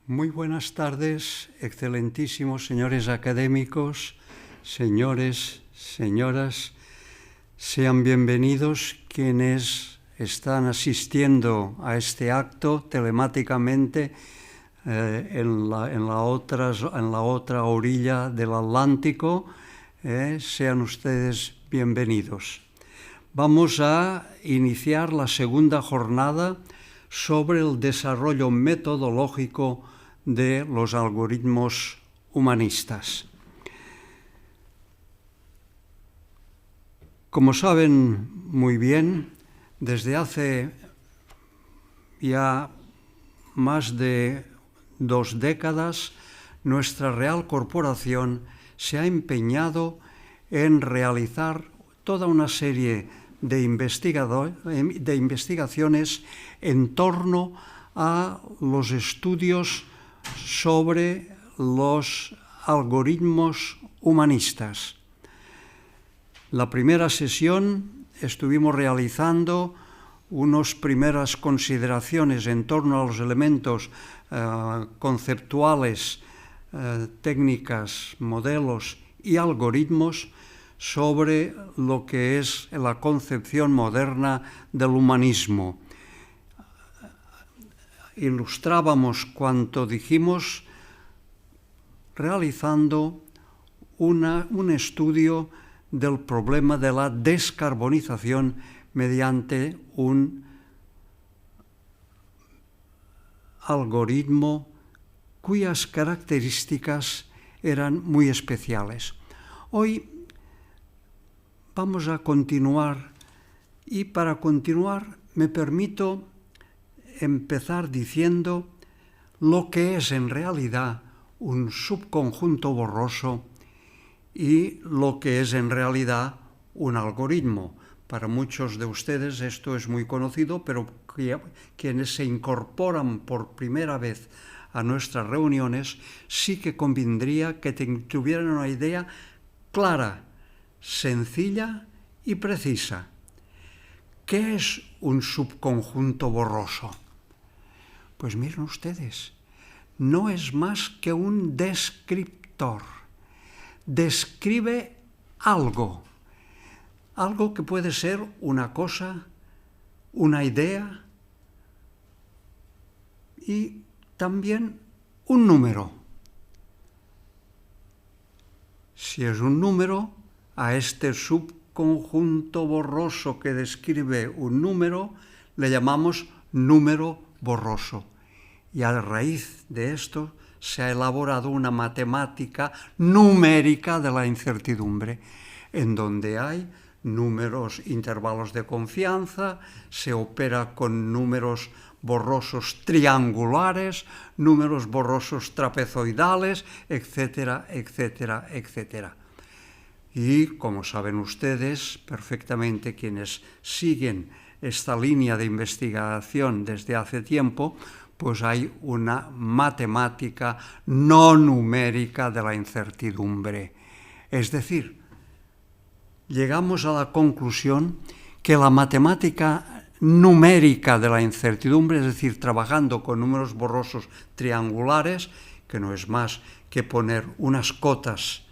Muy buenas tardes, excelentísimos señores académicos, señores, señoras. Sean bienvenidos quienes están asistiendo a este acto telemáticamente en la otra orilla del Atlántico. Sean ustedes bienvenidos. Vamos a iniciar la segunda jornada sobre el desarrollo metodológico de los algoritmos humanistas. Como saben muy bien, desde hace ya más de 2 décadas, nuestra Real Corporación se ha empeñado en realizar toda una serie de investigaciones en torno a los estudios sobre los algoritmos humanistas. La primera sesión estuvimos realizando unas primeras consideraciones en torno a los elementos conceptuales, técnicas, modelos y algoritmos sobre lo que es la concepción moderna del humanismo. Ilustrábamos cuanto dijimos realizando un estudio del problema de la descarbonización mediante un algoritmo cuyas características eran muy especiales. Hoy vamos a continuar y para continuar me permito empezar diciendo lo que es en realidad un subconjunto borroso y lo que es en realidad un algoritmo. Para muchos de ustedes esto es muy conocido, pero quienes se incorporan por primera vez a nuestras reuniones sí que convendría que tuvieran una idea clara, sencilla y precisa. ¿Qué es un subconjunto borroso? Pues miren ustedes, no es más que un descriptor. Describe algo que puede ser una cosa, una idea y también un número. Si es un número, a este subconjunto borroso que describe un número le llamamos número borroso. Y a raíz de esto se ha elaborado una matemática numérica de la incertidumbre, en donde hay números, intervalos de confianza, se opera con números borrosos triangulares, números borrosos trapezoidales, etcétera, etcétera, etcétera. Y, como saben ustedes perfectamente, quienes siguen esta línea de investigación desde hace tiempo, pues hay una matemática no numérica de la incertidumbre. Es decir, llegamos a la conclusión que la matemática numérica de la incertidumbre, es decir, trabajando con números borrosos triangulares, que no es más que poner unas cotas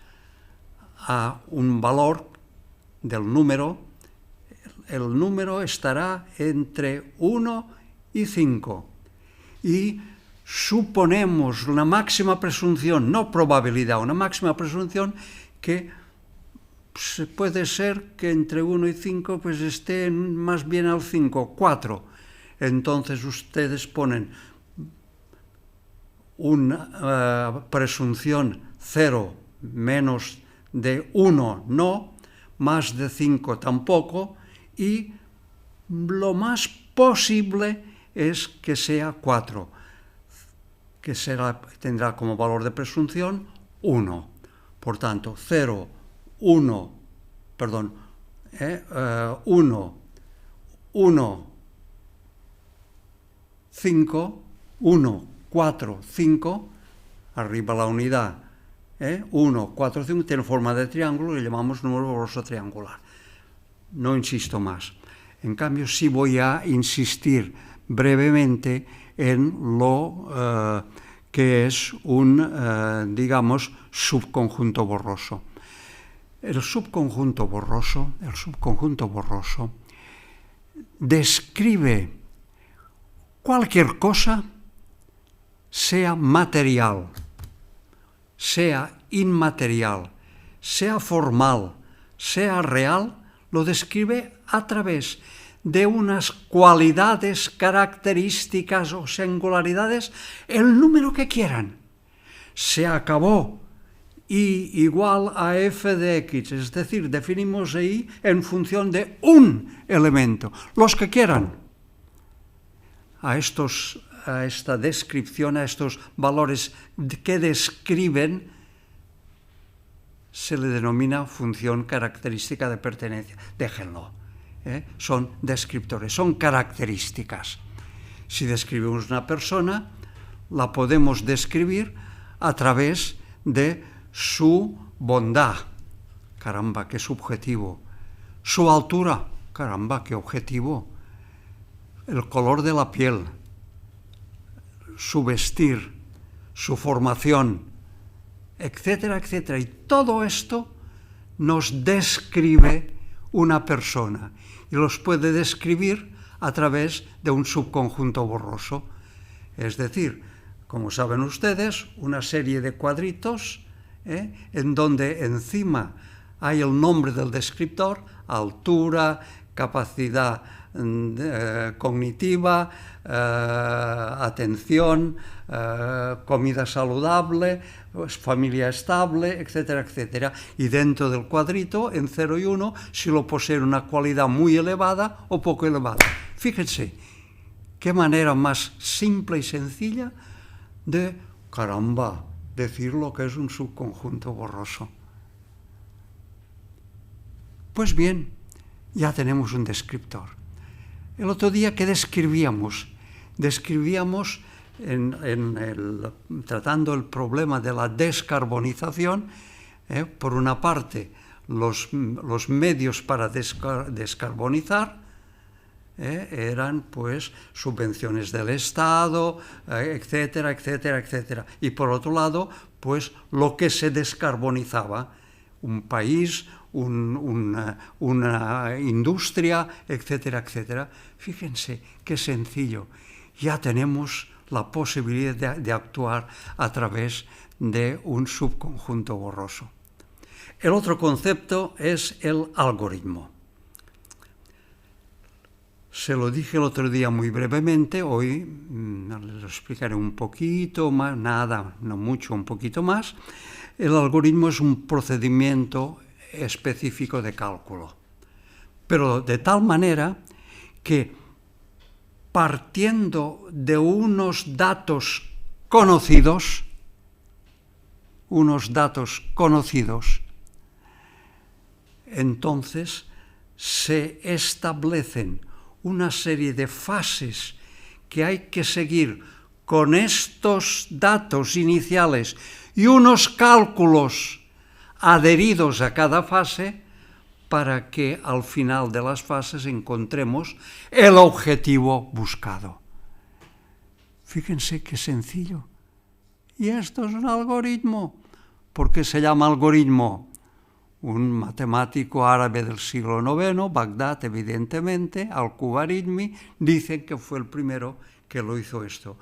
a un valor del número, el número estará entre 1 y 5. Y suponemos una máxima presunción, no probabilidad, una máxima presunción que puede ser que entre 1 y 5 pues esté más bien al 5, 4. Entonces ustedes ponen una presunción 0 menos de 1 no, más de 5 tampoco, y lo más posible es que sea 4, que tendrá como valor de presunción 1. Por tanto, 0, 1, 5, 1, 4, 5, arriba la unidad, 1, 4, 5, tiene forma de triángulo, le llamamos número borroso triangular. No insisto más. En cambio, sí voy a insistir brevemente en lo que es un, digamos, subconjunto borroso. El subconjunto borroso describe cualquier cosa, sea material, sea inmaterial, sea formal, sea real, lo describe a través de unas cualidades, características o singularidades, el número que quieran. Se acabó y igual a f de x, es decir, definimos y en función de un elemento, los que quieran. A esta descripción, a estos valores que describen, se le denomina función característica de pertenencia. Déjenlo. Son descriptores, son características. Si describimos una persona, la podemos describir a través de su bondad. Caramba, qué subjetivo. Su altura. Caramba, qué objetivo. El color de la piel. Su vestir. Su formación. Etcétera, etcétera. Y todo esto nos describe una persona y los puede describir a través de un subconjunto borroso. Es decir, como saben ustedes, una serie de cuadritos en donde encima hay el nombre del descriptor, altura, capacidad cognitiva, atención, comida saludable, familia estable, etcétera, etcétera. Y dentro del cuadrito, en 0 y 1, si lo posee una cualidad muy elevada o poco elevada. Fíjense, qué manera más simple y sencilla de, caramba, decir lo que es un subconjunto borroso. Pues bien, ya tenemos un descriptor. El otro día, ¿qué describíamos? Describíamos, tratando el problema de la descarbonización, por una parte, los medios para descarbonizar, eran pues subvenciones del Estado, etcétera, etcétera, etcétera. Y por otro lado, pues lo que se descarbonizaba, un país, una industria, etcétera, etcétera. Fíjense qué sencillo. Ya tenemos la posibilidad de actuar a través de un subconjunto borroso. El otro concepto es el algoritmo. Se lo dije el otro día muy brevemente, hoy les lo explicaré un poquito más, nada, no mucho, un poquito más. El algoritmo es un procedimiento específico de cálculo, pero de tal manera que partiendo de unos datos conocidos, entonces se establecen una serie de fases que hay que seguir con estos datos iniciales y unos cálculos adheridos a cada fase para que al final de las fases encontremos el objetivo buscado. Fíjense qué sencillo. Y esto es un algoritmo. ¿Por qué se llama algoritmo? Un matemático árabe del siglo IX, Bagdad, evidentemente, Al-Khwarizmi, dicen que fue el primero que lo hizo esto.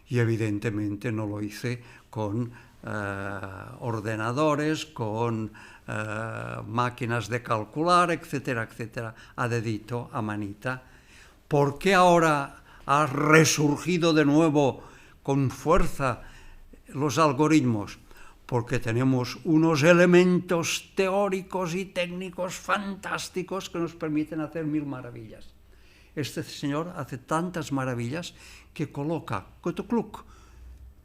Y evidentemente no lo hice con ordenadores, con máquinas de calcular, etcétera, etcétera, a dedito, a manita. ¿Por qué ahora ha resurgido de nuevo con fuerza los algoritmos? Porque tenemos unos elementos teóricos y técnicos fantásticos que nos permiten hacer 1000 maravillas. Este señor hace tantas maravillas que coloca,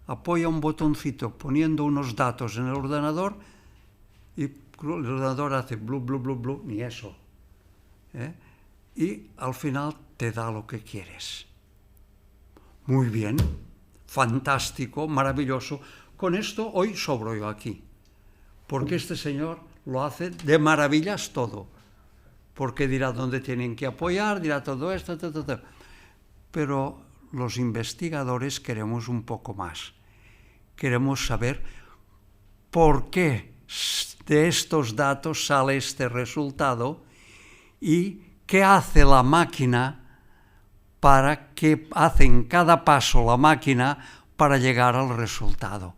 apoya un botoncito poniendo unos datos en el ordenador y el ordenador hace blu, blu, blu, blu, ni eso. Y al final te da lo que quieres. Muy bien, fantástico, maravilloso. Con esto hoy sobro yo aquí, porque este señor lo hace de maravillas todo, porque dirá dónde tienen que apoyar, dirá todo esto, pero los investigadores queremos un poco más. queremos saber por qué de estos datos sale este resultado y qué hace la máquina qué hace en cada paso la máquina para llegar al resultado.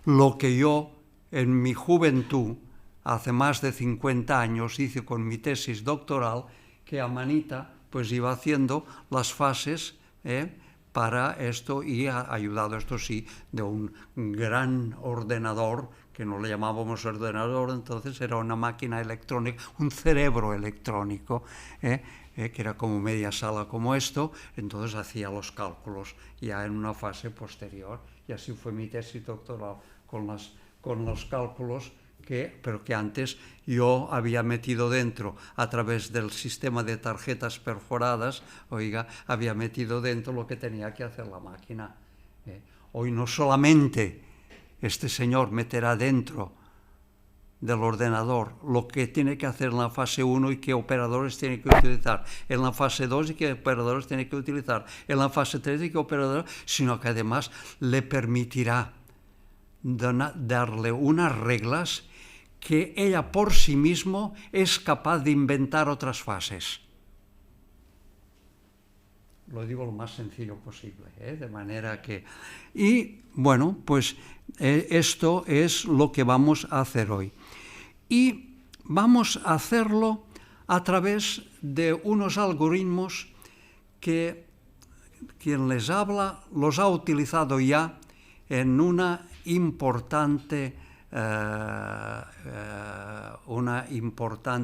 Lo que yo en mi juventud, hace más de 50 años, hice con mi tesis doctoral, que a manita pues iba haciendo las fases para esto y ha ayudado, esto sí, de un gran ordenador, que no le llamábamos ordenador, entonces era una máquina electrónica, un cerebro electrónico, que era como media sala como esto, entonces hacía los cálculos ya en una fase posterior, y así fue mi tesis doctoral con los cálculos, pero que antes yo había metido dentro, a través del sistema de tarjetas perforadas, había metido dentro lo que tenía que hacer la máquina. Hoy no solamente este señor meterá dentro del ordenador lo que tiene que hacer en la fase 1 y qué operadores tiene que utilizar, en la fase 2 y qué operadores tiene que utilizar, en la fase 3 y qué operadores, sino que además le permitirá darle unas reglas que ella por sí mismo es capaz de inventar otras fases. Lo digo lo más sencillo posible, de manera que... Y bueno, pues esto es lo que vamos a hacer hoy. Y vamos a hacerlo a través de unos algoritmos que quien les habla los ha utilizado ya en una importante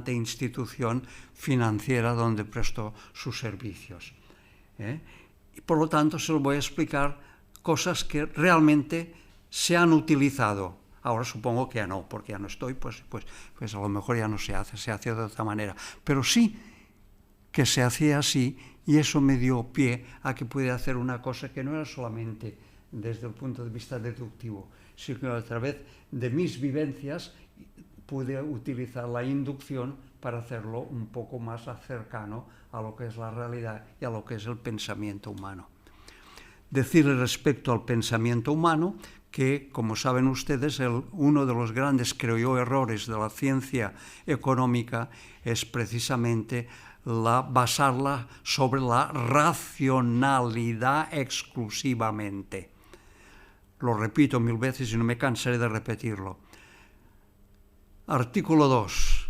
institución financiera donde prestó sus servicios. Y por lo tanto se lo voy a explicar cosas que realmente se han utilizado. Ahora supongo que ya no, porque ya no estoy, pues a lo mejor ya no se hace de otra manera. Pero sí que se hacía así, y eso me dio pie a que pudiera hacer una cosa que no era solamente desde el punto de vista deductivo, sino que a través de mis vivencias pude utilizar la inducción para hacerlo un poco más cercano a lo que es la realidad y a lo que es el pensamiento humano. Decirle respecto al pensamiento humano que, como saben ustedes, uno de los grandes, creo yo, errores de la ciencia económica es precisamente basarla sobre la racionalidad exclusivamente. Lo repito 1000 veces y no me cansaré de repetirlo. Artículo 2.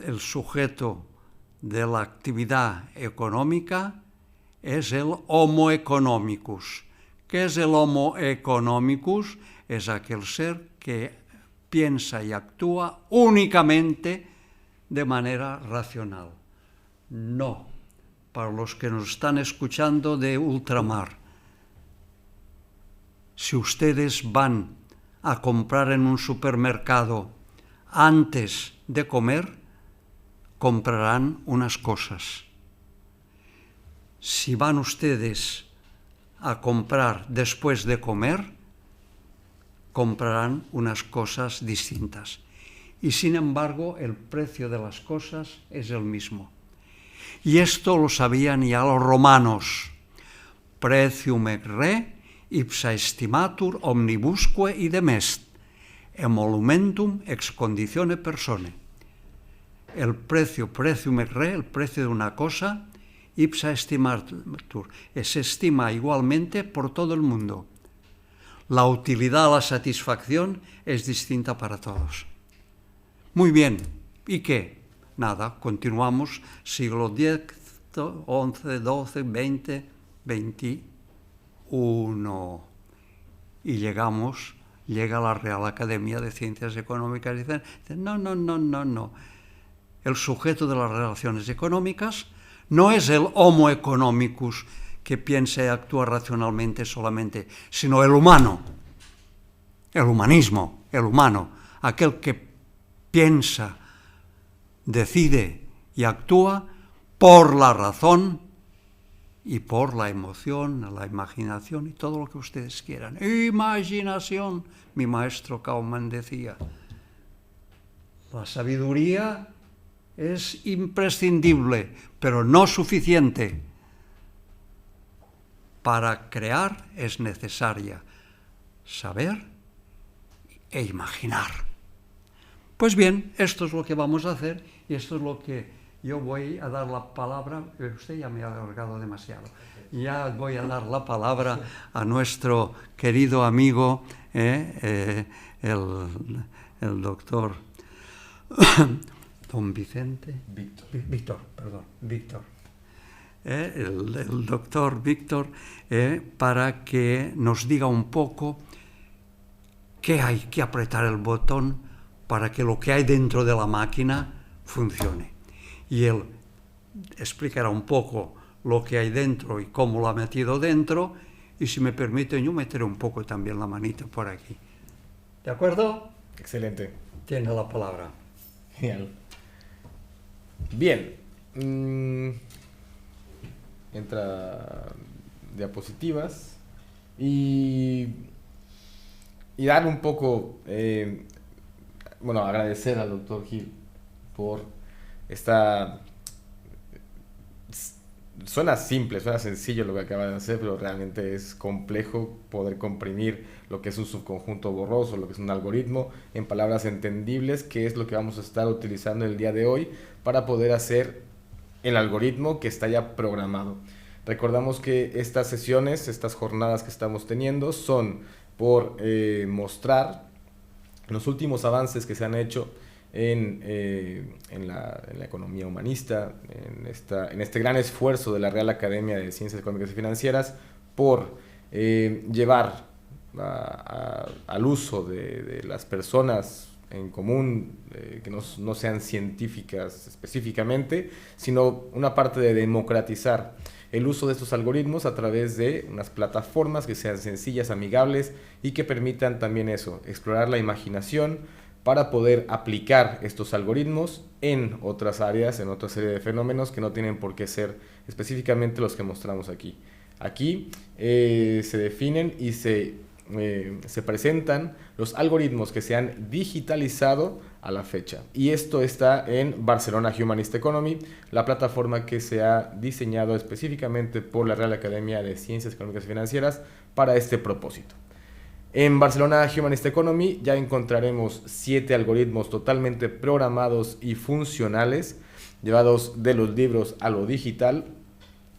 El sujeto de la actividad económica es el Homo economicus. ¿Qué es el Homo economicus? Es aquel ser que piensa y actúa únicamente de manera racional. No, para los que nos están escuchando de ultramar, si ustedes van a comprar en un supermercado antes de comer, comprarán unas cosas. Si van ustedes a comprar después de comer, comprarán unas cosas distintas. Y sin embargo, el precio de las cosas es el mismo. Y esto lo sabían ya los romanos. Precium et re, ipsa estimatur omnibusque idem est, emolumentum ex conditione persone. El precio, precium et re, el precio de una cosa, ipsa estimatur, se estima igualmente por todo el mundo. La utilidad, la satisfacción es distinta para todos. Muy bien, ¿y qué? Nada, continuamos, siglo X, XI, XII, XX, XXI. Y llega la Real Academia de Ciencias Económicas y dicen, no. El sujeto de las relaciones económicas no es el Homo economicus que piensa y actúa racionalmente solamente, sino el humano, el humanismo, el humano, aquel que piensa, decide y actúa por la razón y por la emoción, la imaginación y todo lo que ustedes quieran. Imaginación, mi maestro Kauman decía. La sabiduría es imprescindible, pero no suficiente. para crear es necesaria saber e imaginar. Pues bien, esto es lo que vamos a hacer y esto es lo que yo voy a dar la palabra. Usted ya me ha alargado demasiado. Ya voy a dar la palabra a nuestro querido amigo, el doctor don Vicente. Víctor. El doctor Víctor, para que nos diga un poco qué hay que apretar el botón para que lo que hay dentro de la máquina funcione. Y él explicará un poco lo que hay dentro y cómo lo ha metido dentro, y si me permite yo meteré un poco también la manita por aquí. ¿De acuerdo? Excelente. Tiene la palabra. Genial. Bien. Entra diapositivas y dar un poco, agradecer al doctor Gil por esta... Suena simple, suena sencillo lo que acaba de hacer, pero realmente es complejo poder comprimir lo que es un subconjunto borroso, lo que es un algoritmo, en palabras entendibles, que es lo que vamos a estar utilizando el día de hoy para poder hacer el algoritmo que está ya programado. Recordamos que estas sesiones, estas jornadas que estamos teniendo son por mostrar los últimos avances que se han hecho en la economía humanista, en este gran esfuerzo de la Real Academia de Ciencias Económicas y Financieras por llevar al uso de las personas en común, que no sean científicas específicamente, sino una parte de democratizar el uso de estos algoritmos a través de unas plataformas que sean sencillas, amigables y que permitan también eso, explorar la imaginación para poder aplicar estos algoritmos en otras áreas, en otra serie de fenómenos que no tienen por qué ser específicamente los que mostramos aquí. Aquí se definen y se presentan los algoritmos que se han digitalizado a la fecha. Y esto está en Barcelona Humanist Economy, la plataforma que se ha diseñado específicamente por la Real Academia de Ciencias Económicas y Financieras para este propósito. En Barcelona Humanist Economy ya encontraremos 7 algoritmos totalmente programados y funcionales, llevados de los libros a lo digital,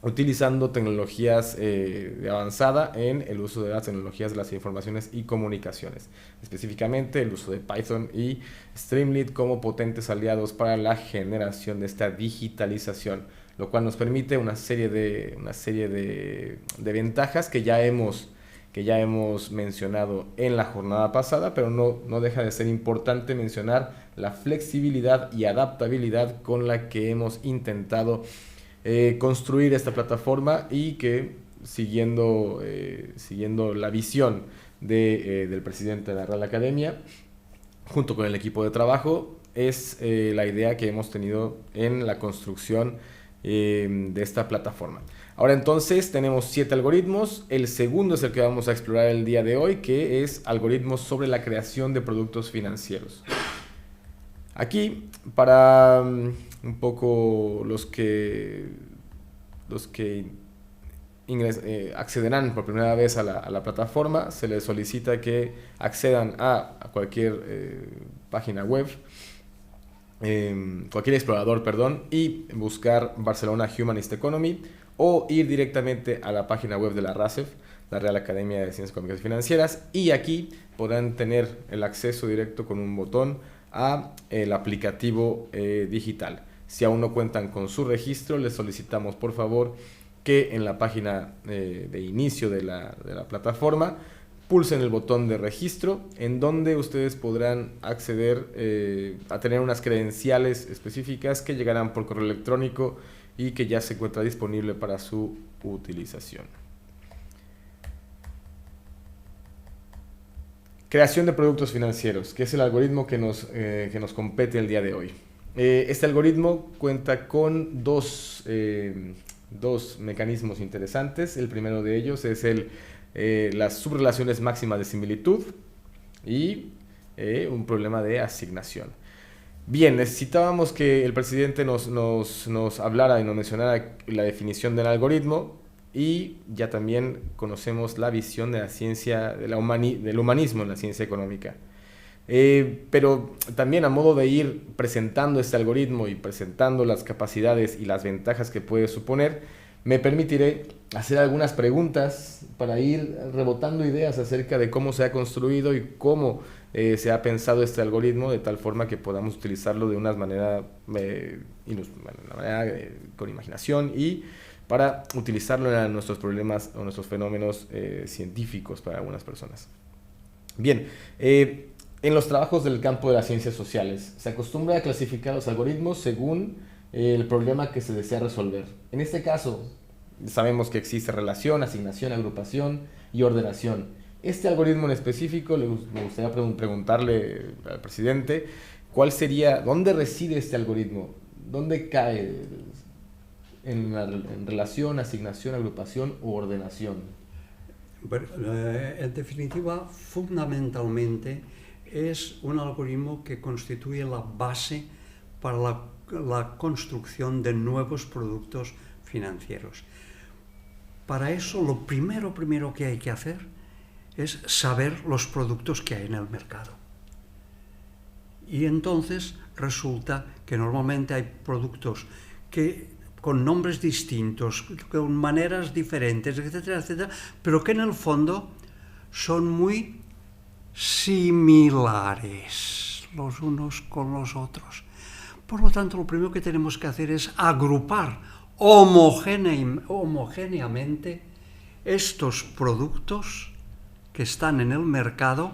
utilizando tecnologías de avanzada en el uso de las tecnologías de las informaciones y comunicaciones, específicamente el uso de Python y Streamlit como potentes aliados para la generación de esta digitalización, lo cual nos permite una serie de ventajas que ya hemos mencionado en la jornada pasada, pero no deja de ser importante mencionar la flexibilidad y adaptabilidad con la que hemos intentado construir esta plataforma y que siguiendo la visión del presidente de la Real Academia, junto con el equipo de trabajo, es la idea que hemos tenido en la construcción de esta plataforma. Ahora entonces tenemos 7 algoritmos. El segundo es el que vamos a explorar el día de hoy, que es algoritmos sobre la creación de productos financieros. Aquí, para un poco los que accederán por primera vez a la plataforma, se les solicita que accedan a cualquier página web, cualquier explorador, y buscar Barcelona Humanist Economy o ir directamente a la página web de la RACEF, la Real Academia de Ciencias Económicas y Financieras, y aquí podrán tener el acceso directo con un botón a el aplicativo digital. Si aún no cuentan con su registro, les solicitamos por favor que en la página de inicio de la plataforma pulsen el botón de registro, en donde ustedes podrán acceder a tener unas credenciales específicas que llegarán por correo electrónico y que ya se encuentra disponible para su utilización. Creación de productos financieros, que es el algoritmo que nos compete el día de hoy. Este algoritmo cuenta con dos mecanismos interesantes. El primero de ellos es las subrelaciones máximas de similitud y un problema de asignación. Bien, necesitábamos que el presidente nos hablara y nos mencionara la definición del algoritmo, y ya también conocemos la visión de la ciencia, del humanismo en la ciencia económica. Pero también a modo de ir presentando este algoritmo y presentando las capacidades y las ventajas que puede suponer, me permitiré hacer algunas preguntas para ir rebotando ideas acerca de cómo se ha construido y cómo se ha pensado este algoritmo, de tal forma que podamos utilizarlo de una manera, con imaginación, y para utilizarlo en nuestros problemas o nuestros fenómenos científicos para algunas personas. Bien, en los trabajos del campo de las ciencias sociales se acostumbra a clasificar los algoritmos según el problema que se desea resolver. En este caso, sabemos que existe relación, asignación, agrupación y ordenación. Este algoritmo en específico, me gustaría preguntarle al presidente, ¿dónde reside este algoritmo? ¿Dónde cae? ¿En relación, asignación, agrupación u ordenación? Bueno, en definitiva, fundamentalmente es un algoritmo que constituye la base para la construcción de nuevos productos financieros. Para eso, lo primero que hay que hacer es saber los productos que hay en el mercado. Y entonces resulta que normalmente hay productos con nombres distintos, con maneras diferentes, etcétera, etcétera, pero que en el fondo son muy similares los unos con los otros. Por lo tanto, lo primero que tenemos que hacer es agrupar homogéneamente estos productos que están en el mercado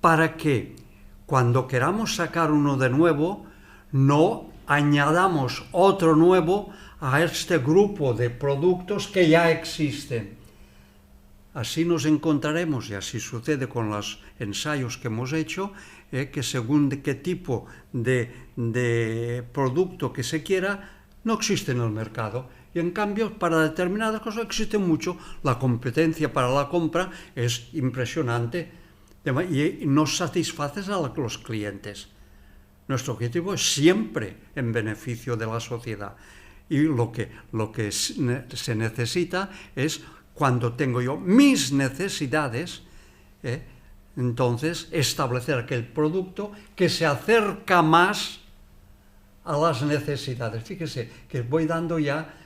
para que cuando queramos sacar uno de nuevo no añadamos otro nuevo a este grupo de productos que ya existen. Así nos encontraremos, y así sucede con los ensayos que hemos hecho, que según de qué tipo de producto que se quiera, no existe en el mercado. Y en cambio, para determinadas cosas existe mucho. La competencia para la compra es impresionante y nos satisface a los clientes. Nuestro objetivo es siempre en beneficio de la sociedad. Y lo que se necesita es, cuando tengo yo mis necesidades, entonces establecer aquel producto que se acerca más a las necesidades. Fíjese que voy dando ya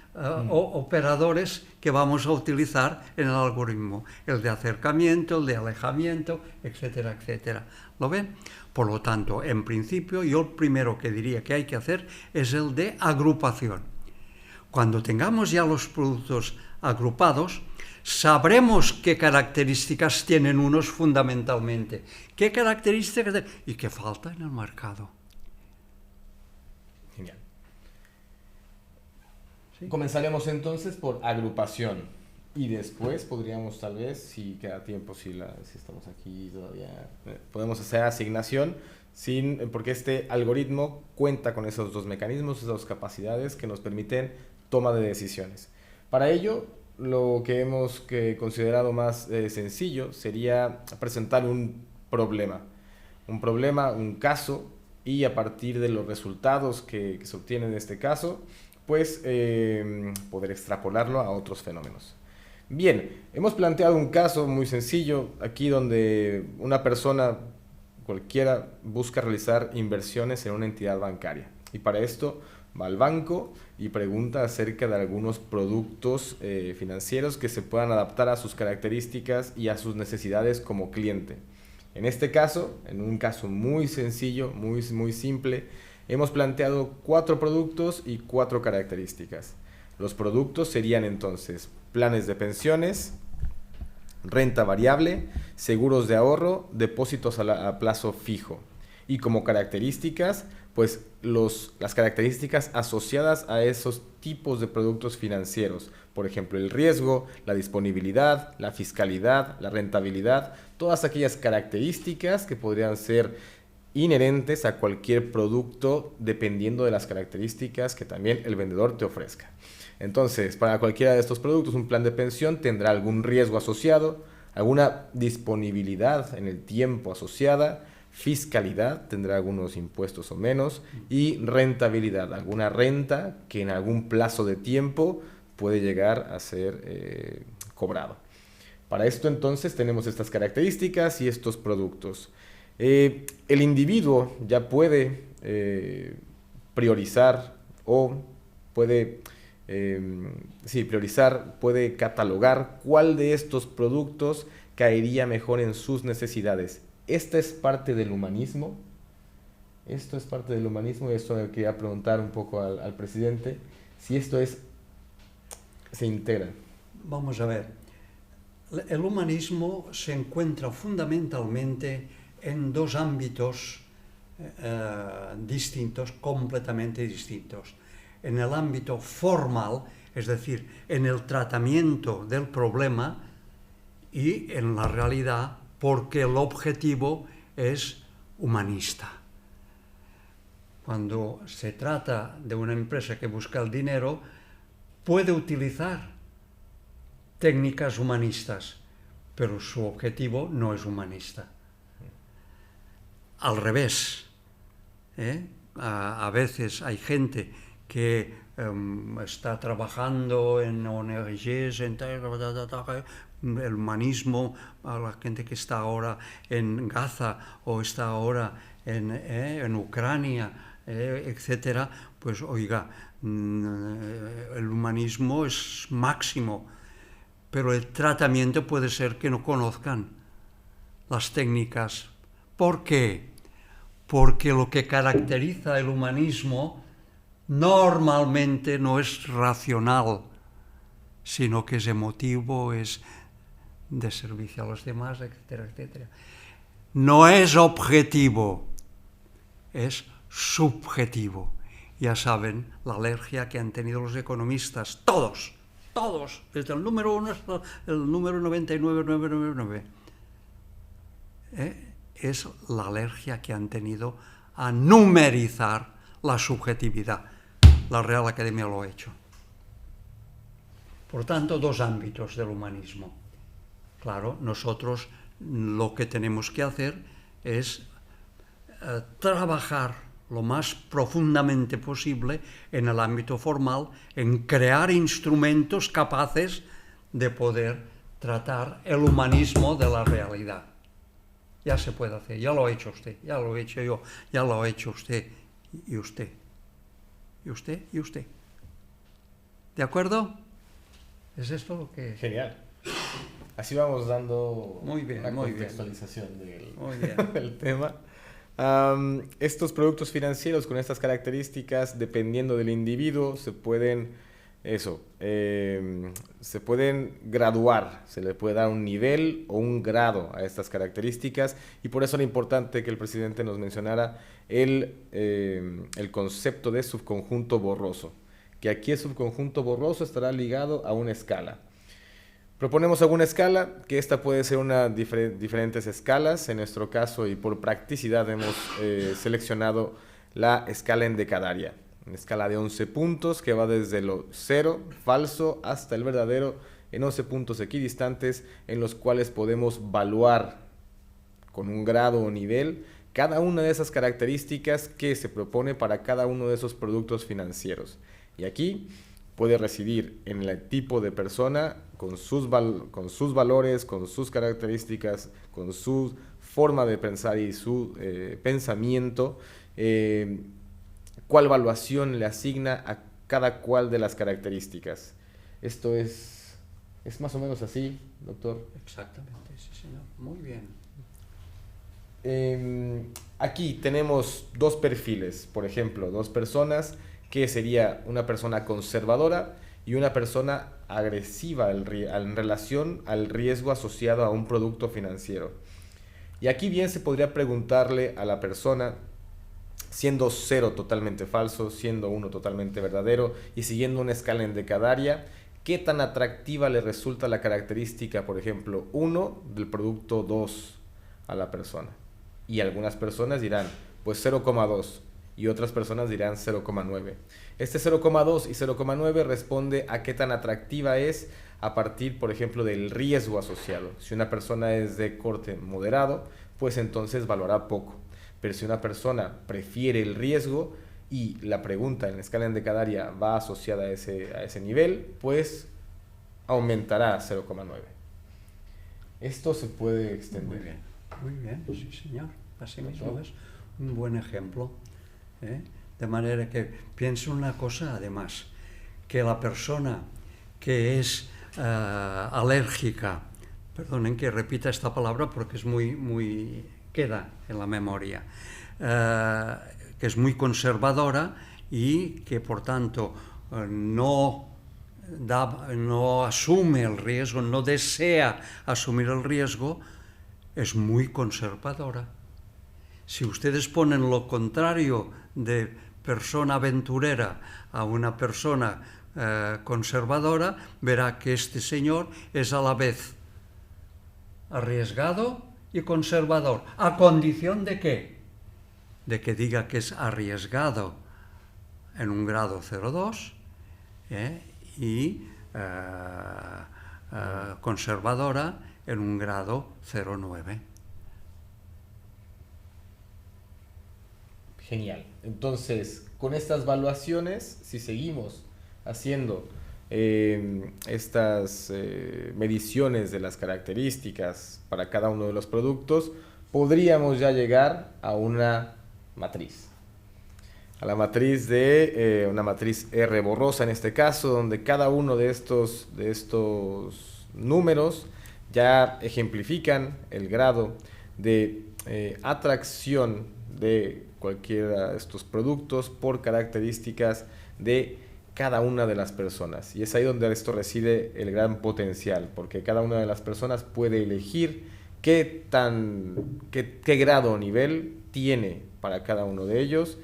operadores que vamos a utilizar en el algoritmo. El de acercamiento, el de alejamiento, etcétera, etcétera. ¿Lo ven? Por lo tanto, en principio, yo el primero que diría que hay que hacer es el de agrupación. Cuando tengamos ya los productos agrupados, sabremos qué características tienen unos fundamentalmente, qué características y qué falta en el mercado. Genial. ¿Sí? Comenzaremos entonces por agrupación y después podríamos, tal vez, si queda tiempo, si estamos aquí todavía, podemos hacer asignación, porque este algoritmo cuenta con esos dos mecanismos, esas dos capacidades que nos permiten toma de decisiones. Para ello, lo que hemos considerado más sencillo sería presentar un problema, un caso, y a partir de los resultados que se obtienen en este caso, pues poder extrapolarlo a otros fenómenos. Bien, hemos planteado un caso muy sencillo aquí donde una persona cualquiera busca realizar inversiones en una entidad bancaria, y para esto va al banco y pregunta acerca de algunos productos financieros que se puedan adaptar a sus características y a sus necesidades como cliente. En este caso, en un caso muy sencillo, muy simple, hemos planteado 4 productos y 4 características. Los productos serían entonces planes de pensiones, renta variable, seguros de ahorro, depósitos a plazo fijo. Y como características, pues las características asociadas a esos tipos de productos financieros. Por ejemplo, el riesgo, la disponibilidad, la fiscalidad, la rentabilidad, todas aquellas características que podrían ser inherentes a cualquier producto dependiendo de las características que también el vendedor te ofrezca. Entonces, para cualquiera de estos productos, un plan de pensión tendrá algún riesgo asociado, alguna disponibilidad en el tiempo asociada, fiscalidad, tendrá algunos impuestos o menos, y rentabilidad, alguna renta que en algún plazo de tiempo puede llegar a ser cobrado. Para esto entonces tenemos estas características y estos productos. El individuo ya puede priorizar o puede priorizar, puede catalogar cuál de estos productos caería mejor en sus necesidades. Esta es parte del humanismo. Esto es parte del humanismo y esto quería preguntar un poco al presidente si esto se integra. Vamos a ver, el humanismo se encuentra fundamentalmente en dos ámbitos distintos, completamente distintos. En el ámbito formal, es decir, en el tratamiento del problema, y en la realidad, porque el objetivo es humanista. Cuando se trata de una empresa que busca el dinero, puede utilizar técnicas humanistas, pero su objetivo no es humanista. Al revés, a veces hay gente que está trabajando en ONGs, el humanismo, a la gente que está ahora en Gaza o está ahora en Ucrania, etcétera, pues oiga, el humanismo es máximo, pero el tratamiento puede ser que no conozcan las técnicas. ¿Por qué? Porque lo que caracteriza el humanismo normalmente no es racional, sino que es emotivo, es de servicio a los demás, etcétera, etcétera. No es objetivo, es subjetivo. Ya saben la alergia que han tenido los economistas, todos, desde el número 1 hasta el número 99,999. Es la alergia que han tenido a numerizar la subjetividad. La Real Academia lo ha hecho. Por tanto, dos ámbitos del humanismo. Claro, nosotros lo que tenemos que hacer es trabajar lo más profundamente posible en el ámbito formal, en crear instrumentos capaces de poder tratar el humanismo de la realidad. Ya se puede hacer, ya lo ha hecho usted, ya lo he hecho yo, ya lo ha hecho usted y usted. Y usted y usted. ¿De acuerdo? ¿Es esto lo que...? Genial. Así vamos dando muy bien, una muy contextualización bien. del tema. Estos productos financieros con estas características, dependiendo del individuo, se pueden graduar, se le puede dar un nivel o un grado a estas características, y por eso era importante que el presidente nos mencionara el concepto de subconjunto borroso, que aquí el subconjunto borroso estará ligado a una escala. Proponemos alguna escala, que esta puede ser diferentes escalas. En nuestro caso, y por practicidad, hemos seleccionado la escala endecadaria. Una escala de 11 puntos que va desde lo 0, falso, hasta el verdadero, en 11 puntos equidistantes, en los cuales podemos evaluar con un grado o nivel cada una de esas características que se propone para cada uno de esos productos financieros. Y aquí puede residir en el tipo de persona, con sus valores, con sus características, con su forma de pensar y su pensamiento, cuál evaluación le asigna a cada cual de las características. Esto es más o menos así, doctor. Exactamente, sí, señor. Muy bien. Aquí tenemos dos perfiles, por ejemplo, dos personas, que sería una persona conservadora y una persona agresiva en relación al riesgo asociado a un producto financiero. Y aquí bien se podría preguntarle a la persona, siendo 0 totalmente falso, siendo 1 totalmente verdadero y siguiendo una escala endecadaria, ¿qué tan atractiva le resulta la característica, por ejemplo, 1 del producto 2 a la persona? Y algunas personas dirán, pues 0,2, y otras personas dirán 0,9. Este 0,2 y 0,9 responde a qué tan atractiva es a partir, por ejemplo, del riesgo asociado. Si una persona es de corte moderado, pues entonces valora poco. Pero si una persona prefiere el riesgo, y la pregunta en la escala endecadaria va asociada a ese nivel, pues aumentará a 0,9. Esto se puede extender. Muy bien, sí señor. Así mismo es un buen ejemplo. De manera que piense una cosa, además, que la persona que es alérgica, perdonen que repita esta palabra porque es muy queda en la memoria, que es muy conservadora y que por tanto no asume el riesgo, no desea asumir el riesgo, es muy conservadora. Si ustedes ponen lo contrario de persona aventurera a una persona conservadora, verá que este señor es a la vez arriesgado y conservador. ¿A condición de qué? De que diga que es arriesgado en un grado 0,2 y conservadora en un grado 0,9. Genial. Entonces, con estas valuaciones, si seguimos haciendo estas mediciones de las características para cada uno de los productos, podríamos ya llegar a una matriz. A la matriz de una matriz R borrosa en este caso, donde cada uno de estos números ya ejemplifican el grado de atracción de cualquiera de estos productos por características de cada una de las personas. Y es ahí donde esto reside el gran potencial, porque cada una de las personas puede elegir qué grado o nivel tiene para cada uno de ellos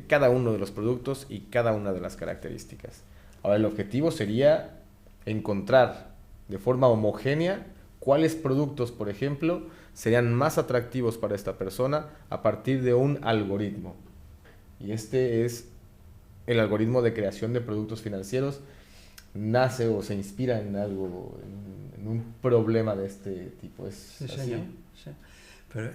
cada uno de los productos y cada una de las características. Ahora, el objetivo sería encontrar de forma homogénea cuáles productos, por ejemplo, serían más atractivos para esta persona a partir de un algoritmo. Y este es el algoritmo de creación de productos financieros. Nace o se inspira en algo, en un problema de este tipo. Sí, señor. Sí. Pero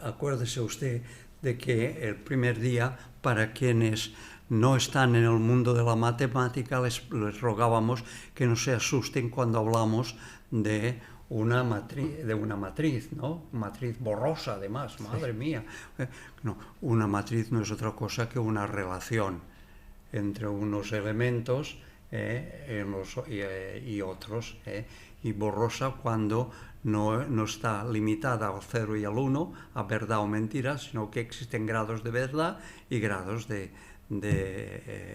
acuérdese usted de que el primer día, para quienes no están en el mundo de la matemática, les rogábamos que no se asusten cuando hablamos de una matriz, ¿no? Matriz borrosa, además, madre mía. No, una matriz no es otra cosa que una relación entre unos elementos y otros, y borrosa cuando no está limitada al 0 y al 1, a verdad o mentira, sino que existen grados de verdad y grados de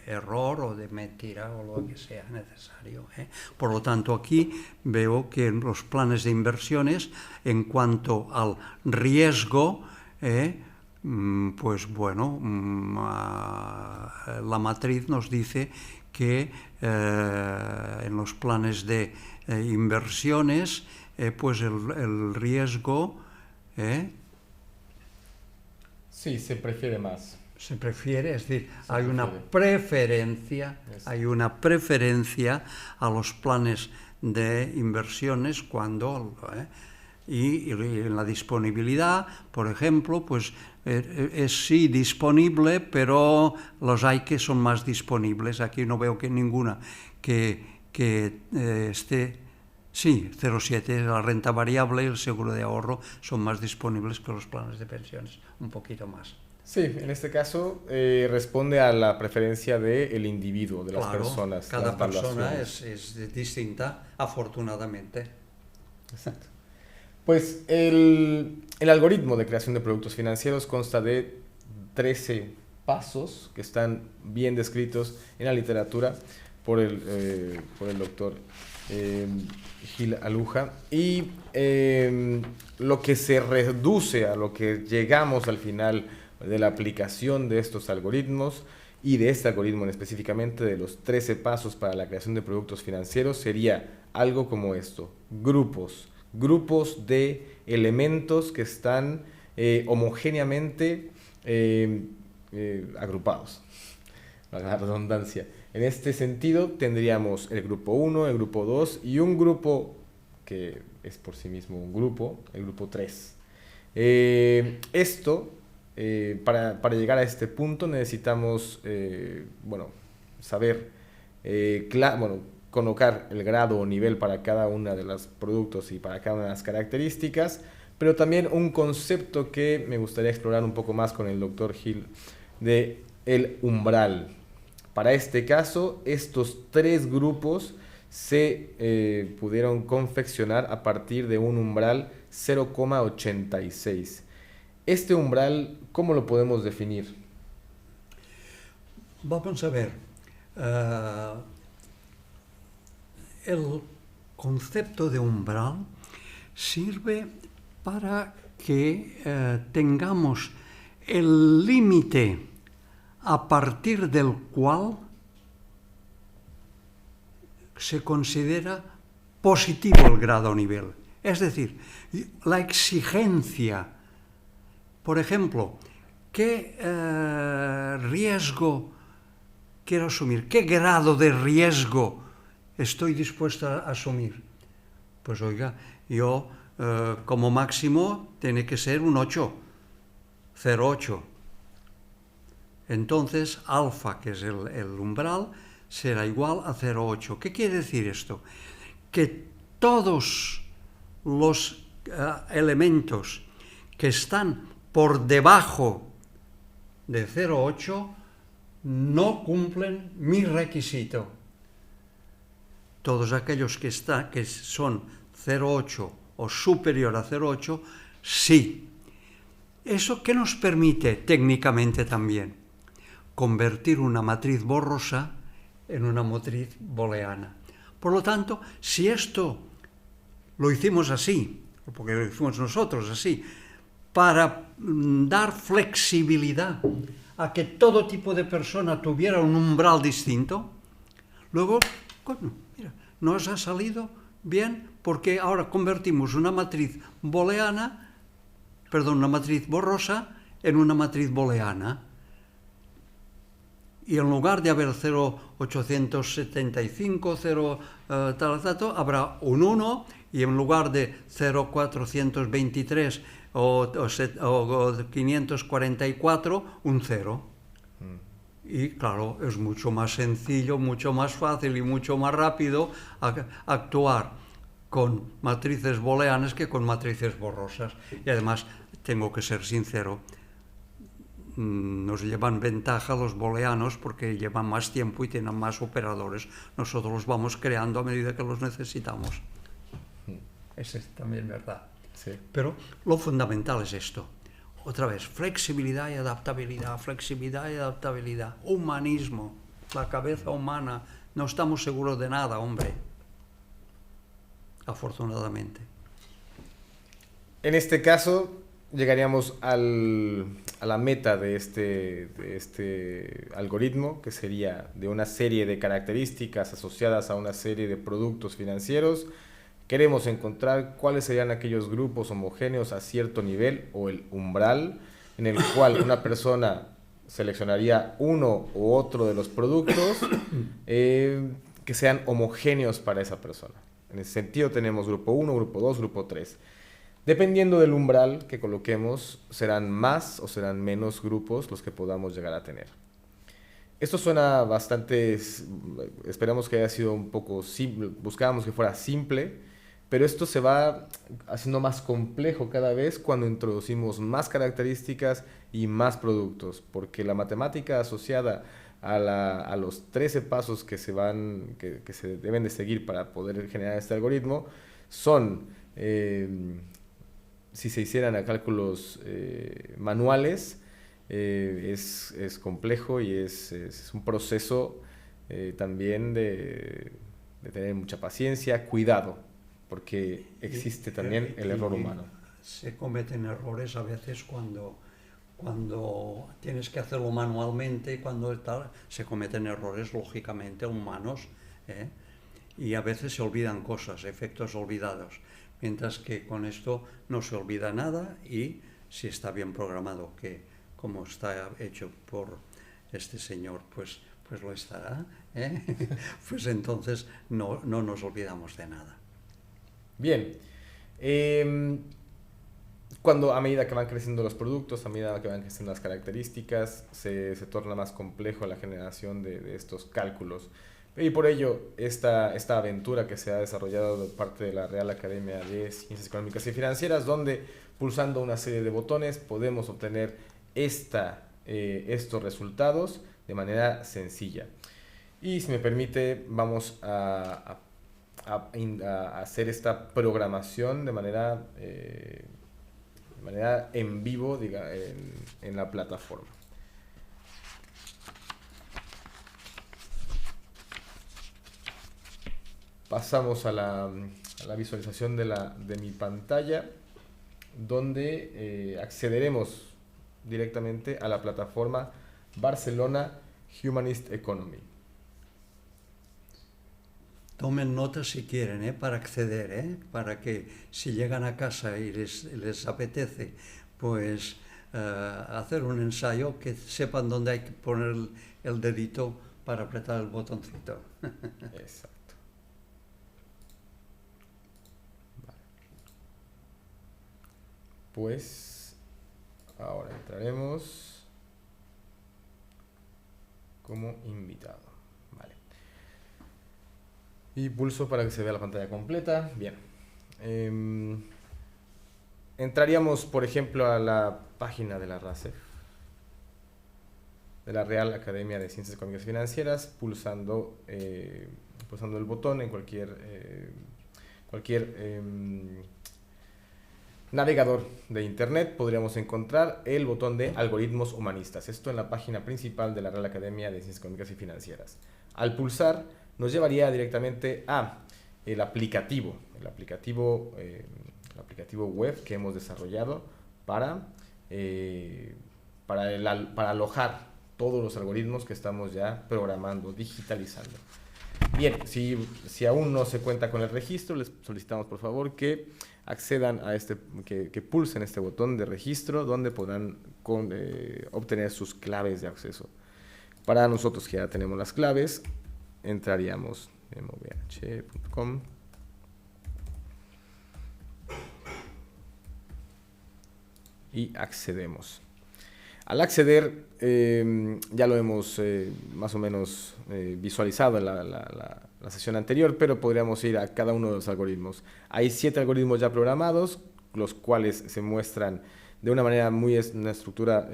error o de mentira o lo que sea necesario. Por lo tanto, aquí veo que en los planes de inversiones, en cuanto al riesgo, pues bueno, la matriz nos dice que en los planes de inversiones, pues el riesgo sí, se prefiere más. Se prefiere, es decir, hay una preferencia a los planes de inversiones cuando y en la disponibilidad, por ejemplo, pues es sí disponible, pero los hay que son más disponibles. Aquí no veo que ninguna que esté. Sí, 0,7, la renta variable y el seguro de ahorro son más disponibles que los planes de pensiones, un poquito más. Sí, en este caso responde a la preferencia del individuo, de las personas. Cada persona es distinta, afortunadamente. Exacto. Pues el algoritmo de creación de productos financieros consta de 13 pasos que están bien descritos en la literatura por el doctor Gil Aluja, y lo que se reduce a lo que llegamos al final de la aplicación de estos algoritmos y de este algoritmo específicamente de los 13 pasos para la creación de productos financieros sería algo como esto: grupos de elementos que están homogéneamente agrupados, la redundancia. En este sentido tendríamos el grupo 1, el grupo 2 y un grupo que es por sí mismo un grupo, el grupo 3. Esto Para llegar a este punto necesitamos saber, colocar el grado o nivel para cada uno de los productos y para cada una de las características, pero también un concepto que me gustaría explorar un poco más con el doctor Gil, de el umbral. Para este caso, estos tres grupos se pudieron confeccionar a partir de un umbral 0,86. Este umbral, ¿cómo lo podemos definir? Vamos a ver. El concepto de umbral sirve para que tengamos el límite a partir del cual se considera positivo el grado o nivel. Es decir, la exigencia. Por ejemplo, ¿qué riesgo quiero asumir? ¿Qué grado de riesgo estoy dispuesto a asumir? Pues oiga, yo como máximo tiene que ser un 8, 0,8. Entonces, alfa, que es el umbral, será igual a 0,8. ¿Qué quiere decir esto? Que todos los elementos que están por debajo de 0,8 no cumplen mi requisito. Todos aquellos que son 0,8 o superior a 0,8, sí. ¿Eso qué nos permite técnicamente también? Convertir una matriz borrosa en una matriz booleana. Por lo tanto, si esto lo hicimos así, porque lo hicimos nosotros así, para dar flexibilidad a que todo tipo de persona tuviera un umbral distinto, luego, mira, nos ha salido bien porque ahora convertimos una matriz una matriz borrosa en una matriz booleana. Y en lugar de haber 0,875, habrá un 1, y en lugar de 0,423 o 544, un 0. Y claro, es mucho más sencillo, mucho más fácil y mucho más rápido actuar con matrices booleanas que con matrices borrosas. Y además, tengo que ser sincero, nos llevan ventaja los booleanos porque llevan más tiempo y tienen más operadores. Nosotros los vamos creando a medida que los necesitamos. Eso es también verdad. Sí. Pero lo fundamental es esto. Otra vez, flexibilidad y adaptabilidad, humanismo, la cabeza humana. No estamos seguros de nada, hombre. Afortunadamente. En este caso, llegaríamos a la meta de este algoritmo, que sería de una serie de características asociadas a una serie de productos financieros. Queremos encontrar cuáles serían aquellos grupos homogéneos a cierto nivel, o el umbral, en el cual una persona seleccionaría uno u otro de los productos que sean homogéneos para esa persona. En ese sentido tenemos grupo 1, grupo 2, grupo 3. Dependiendo del umbral que coloquemos, serán más o serán menos grupos los que podamos llegar a tener. Esto suena bastante, esperamos que haya sido un poco simple, buscábamos que fuera simple, pero esto se va haciendo más complejo cada vez cuando introducimos más características y más productos, porque la matemática asociada a los 13 pasos que se deben de seguir para poder generar este algoritmo son, si se hicieran a cálculos manuales, es complejo y es un proceso también de tener mucha paciencia, cuidado, porque existe también el error humano. Se cometen errores a veces cuando tienes que hacerlo manualmente, se cometen errores lógicamente humanos, y a veces se olvidan cosas, efectos olvidados, mientras que con esto no se olvida nada, y si está bien programado, que como está hecho por este señor, pues lo estará, pues entonces no nos olvidamos de nada. Bien. Cuando a medida que van creciendo los productos, a medida que van creciendo las características, se torna más complejo la generación de estos cálculos. Y por ello, esta aventura que se ha desarrollado de parte de la Real Academia de Ciencias Económicas y Financieras, donde pulsando una serie de botones podemos obtener estos resultados de manera sencilla. Y si me permite, vamos a hacer esta programación de manera en vivo, en la plataforma. Pasamos a la visualización de mi pantalla, donde accederemos directamente a la plataforma Barcelona Humanist Economy. Tomen nota si quieren, para acceder, para que si llegan a casa y les apetece, pues hacer un ensayo, que sepan dónde hay que poner el dedito para apretar el botoncito. Exacto. Vale. Pues ahora entraremos como invitado. Vale. Y pulso para que se vea la pantalla completa. Bien. Entraríamos, por ejemplo, a la página de la RACEF, de la Real Academia de Ciencias Económicas y Financieras, pulsando el botón en cualquier navegador de internet. Podríamos encontrar el botón de algoritmos humanistas, esto en la página principal de la Real Academia de Ciencias Económicas y Financieras. Al pulsar nos llevaría directamente a el aplicativo web que hemos desarrollado para alojar todos los algoritmos que estamos ya programando, digitalizando. Bien, si aún no se cuenta con el registro, les solicitamos por favor que accedan a que pulsen este botón de registro, donde podrán obtener sus claves de acceso. Para nosotros que ya tenemos las claves, entraríamos en movh.com. Y accedemos. Al acceder, ya lo hemos más o menos visualizado en la sesión anterior, pero podríamos ir a cada uno de los algoritmos. Hay 7 algoritmos ya programados, los cuales se muestran de una manera una estructura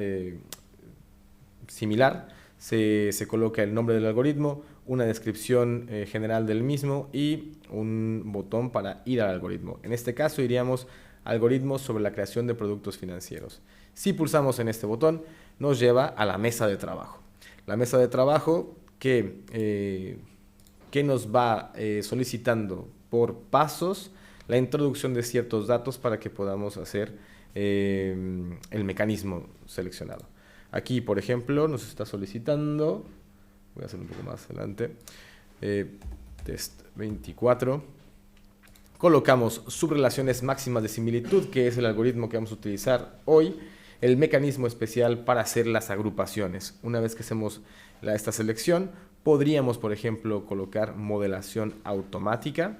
similar. Se coloca el nombre del algoritmo, una descripción general del mismo y un botón para ir al algoritmo. En este caso iríamos a algoritmos sobre la creación de productos financieros. Si pulsamos en este botón, nos lleva a la mesa de trabajo. La mesa de trabajo que nos va solicitando por pasos la introducción de ciertos datos para que podamos hacer el mecanismo seleccionado. Aquí, por ejemplo, nos está solicitando, voy a hacer un poco más adelante, test 24. Colocamos subrelaciones máximas de similitud, que es el algoritmo que vamos a utilizar hoy, el mecanismo especial para hacer las agrupaciones. Una vez que hacemos esta selección, podríamos, por ejemplo, colocar modelación automática.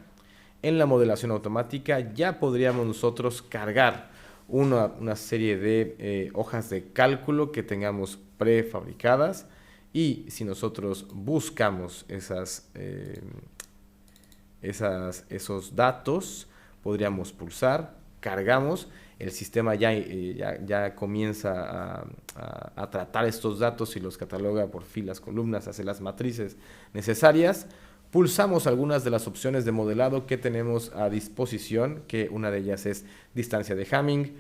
En la modelación automática ya podríamos nosotros cargar una serie de hojas de cálculo que tengamos prefabricadas, y si nosotros buscamos esos datos, podríamos pulsar, cargamos, el sistema ya comienza a tratar estos datos y los cataloga por filas, columnas, hace las matrices necesarias. Pulsamos algunas de las opciones de modelado que tenemos a disposición, que una de ellas es distancia de Hamming,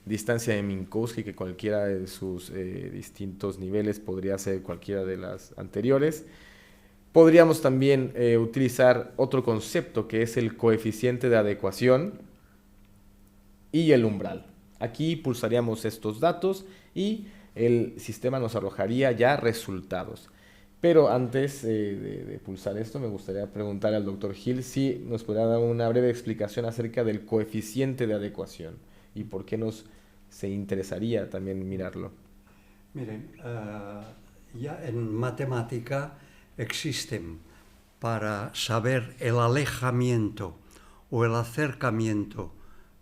distancia de Minkowski, que cualquiera de sus distintos niveles podría ser cualquiera de las anteriores. Podríamos también utilizar otro concepto, que es el coeficiente de adecuación y el umbral. Aquí pulsaríamos estos datos y el sistema nos arrojaría ya resultados. Pero antes de pulsar esto, me gustaría preguntar al doctor Gil si nos podrá dar una breve explicación acerca del coeficiente de adecuación y por qué se interesaría también mirarlo. Miren, ya en matemática existen, para saber el alejamiento o el acercamiento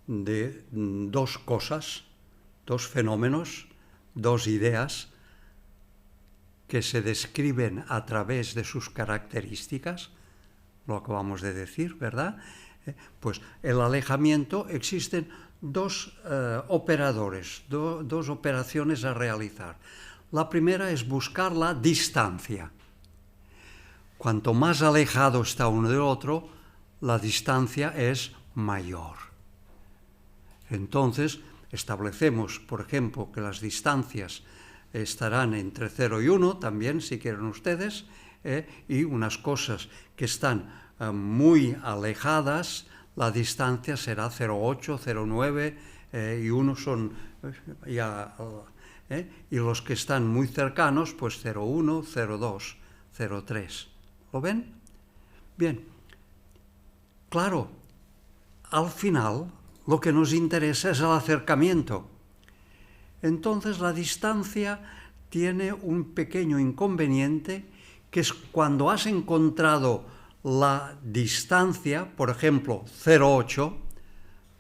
de dos cosas, dos fenómenos, dos ideas que se describen a través de sus características, lo acabamos de decir, ¿verdad? Pues el alejamiento, existen dos operadores, dos operaciones a realizar. La primera es buscar la distancia. Cuanto más alejado está uno del otro, la distancia es mayor. Entonces, establecemos, por ejemplo, que las distancias estarán entre 0 y 1, también, si quieren ustedes, y unas cosas que están muy alejadas, la distancia será 0,8, 0,9 y 1 son y los que están muy cercanos, pues 0,1, 0,2, 0,3. ¿Lo ven? Bien. Claro, al final lo que nos interesa es el acercamiento. Entonces la distancia tiene un pequeño inconveniente, que es cuando has encontrado la distancia, por ejemplo, 0,8,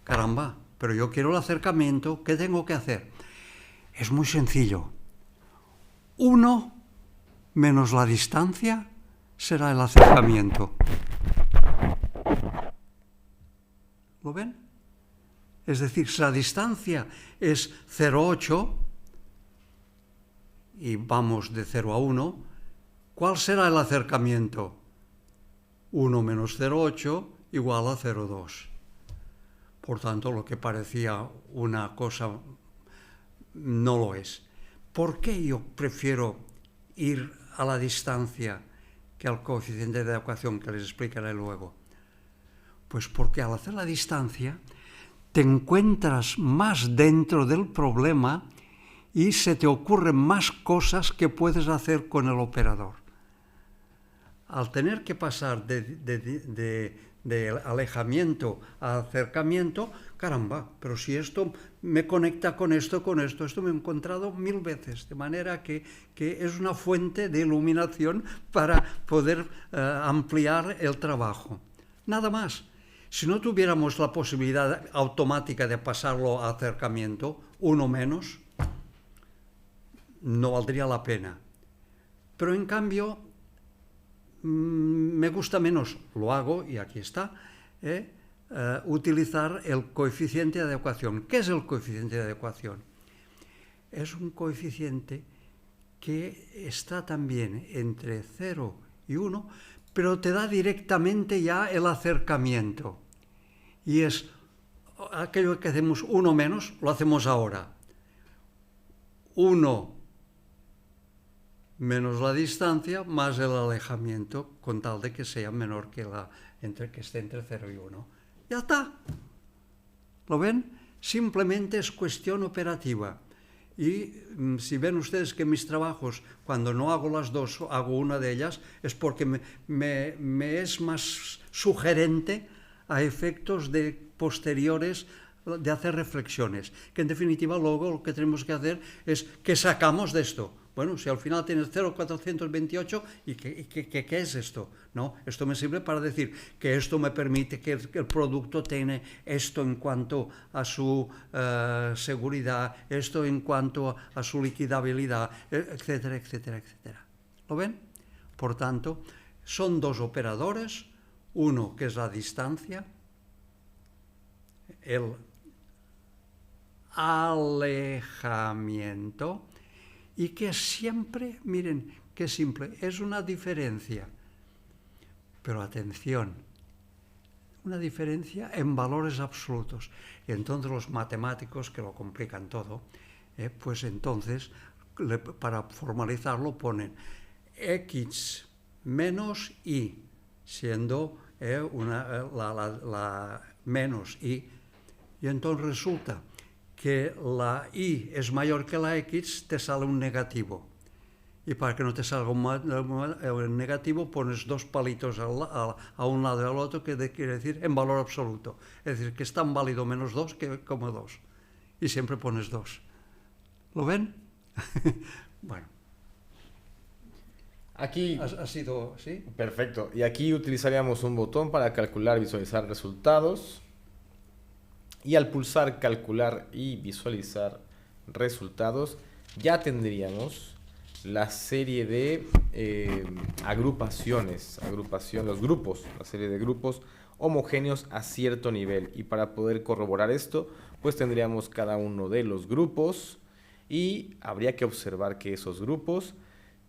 caramba, pero yo quiero el acercamiento, ¿qué tengo que hacer? Es muy sencillo. 1 menos la distancia será el acercamiento. ¿Lo ven? Es decir, si la distancia es 0,8 y vamos de 0 a 1, ¿cuál será el acercamiento? 1 menos 0,8 igual a 0,2. Por tanto, lo que parecía una cosa no lo es. ¿Por qué yo prefiero ir a la distancia que al coeficiente de adecuación, que les explicaré luego? Pues porque al hacer la distancia te encuentras más dentro del problema y se te ocurren más cosas que puedes hacer con el operador. Al tener que pasar de alejamiento a acercamiento, caramba, pero si esto me conecta con esto me he encontrado 1000 veces, de manera que es una fuente de iluminación para poder ampliar el trabajo. Nada más. Si no tuviéramos la posibilidad automática de pasarlo a acercamiento, 1 menos, no valdría la pena. Pero en cambio, me gusta menos, lo hago, y aquí está, utilizar el coeficiente de adecuación. ¿Qué es el coeficiente de adecuación? Es un coeficiente que está también entre 0 y 1, pero te da directamente ya el acercamiento. Y es aquello que hacemos 1 menos, lo hacemos ahora. 1 menos la distancia más el alejamiento, con tal de que sea menor que que esté entre 0 y 1. Ya está. ¿Lo ven? Simplemente es cuestión operativa. Y si ven ustedes que mis trabajos, cuando no hago las dos, hago una de ellas, es porque me es más sugerente a efectos posteriores de hacer reflexiones. Que en definitiva luego lo que tenemos que hacer es, ¿qué sacamos de esto? Bueno, si al final tienes 0,428, ¿y qué es esto? ¿No? Esto me sirve para decir que esto me permite que el producto tiene esto en cuanto a su seguridad, esto en cuanto a su liquidabilidad, etcétera, etcétera, etcétera. ¿Lo ven? Por tanto, son dos operadores, uno que es la distancia, el alejamiento, y que siempre, miren, qué simple, es una diferencia. Pero atención, una diferencia en valores absolutos. Y entonces los matemáticos, que lo complican todo, pues entonces, para formalizarlo, ponen x menos y, siendo la menos y. Y entonces resulta que la y es mayor que la x, te sale un negativo. Y para que no te salga un negativo, pones dos palitos a un lado y al otro, que quiere decir en valor absoluto. Es decir, que es tan válido menos 2 como 2. Y siempre pones 2. ¿Lo ven? Bueno. Aquí ¿Ha sido así? Perfecto. Y aquí utilizaríamos un botón para calcular y visualizar resultados. Y al pulsar calcular y visualizar resultados, ya tendríamos la serie de agrupaciones, los grupos, la serie de grupos homogéneos a cierto nivel. Y para poder corroborar esto, pues tendríamos cada uno de los grupos y habría que observar que esos grupos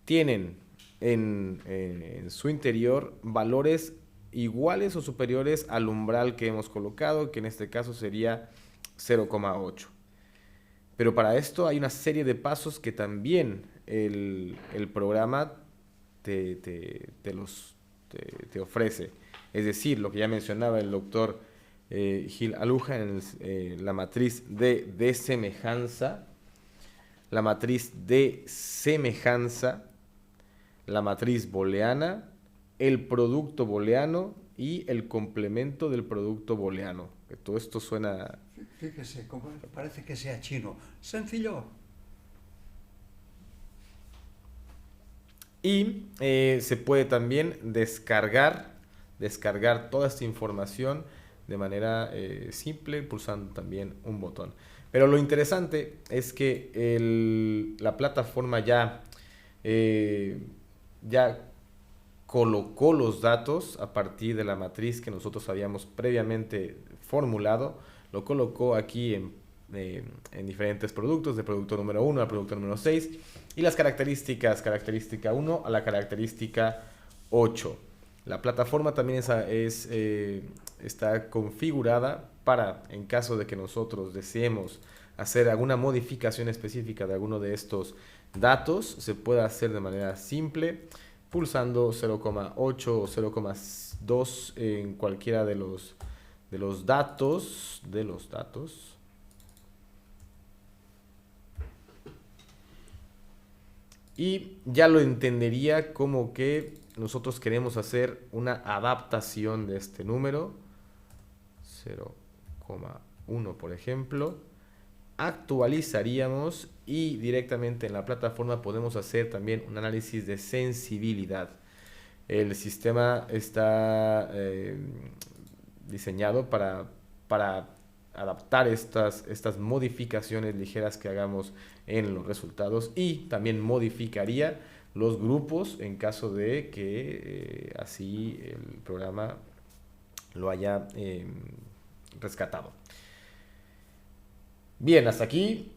tienen en su interior valores iguales o superiores al umbral que hemos colocado, que en este caso sería 0,8. Pero para esto hay una serie de pasos que también el programa te ofrece. Es decir, lo que ya mencionaba el doctor Gil Aluja en la matriz de semejanza, la matriz de semejanza, la matriz booleana, el producto booleano y el complemento del producto booleano. Que todo esto suena... Fíjese, como parece que sea chino. Sencillo. Y se puede también descargar toda esta información de manera simple, pulsando también un botón. Pero lo interesante es que la plataforma ya colocó los datos a partir de la matriz que nosotros habíamos previamente formulado, lo colocó aquí en diferentes productos, de producto número 1 al producto número 6, y las características, característica 1 a la característica 8. La plataforma también está configurada para, en caso de que nosotros deseemos hacer alguna modificación específica de alguno de estos datos, se puede hacer de manera simple, pulsando 0,8 o 0,2 en cualquiera de los datos. Y ya lo entendería como que nosotros queremos hacer una adaptación de este número, 0,1 por ejemplo. Actualizaríamos y directamente en la plataforma podemos hacer también un análisis de sensibilidad. El sistema está diseñado para adaptar estas modificaciones ligeras que hagamos en los resultados, y también modificaría los grupos en caso de que así el programa lo haya rescatado. Bien, hasta aquí,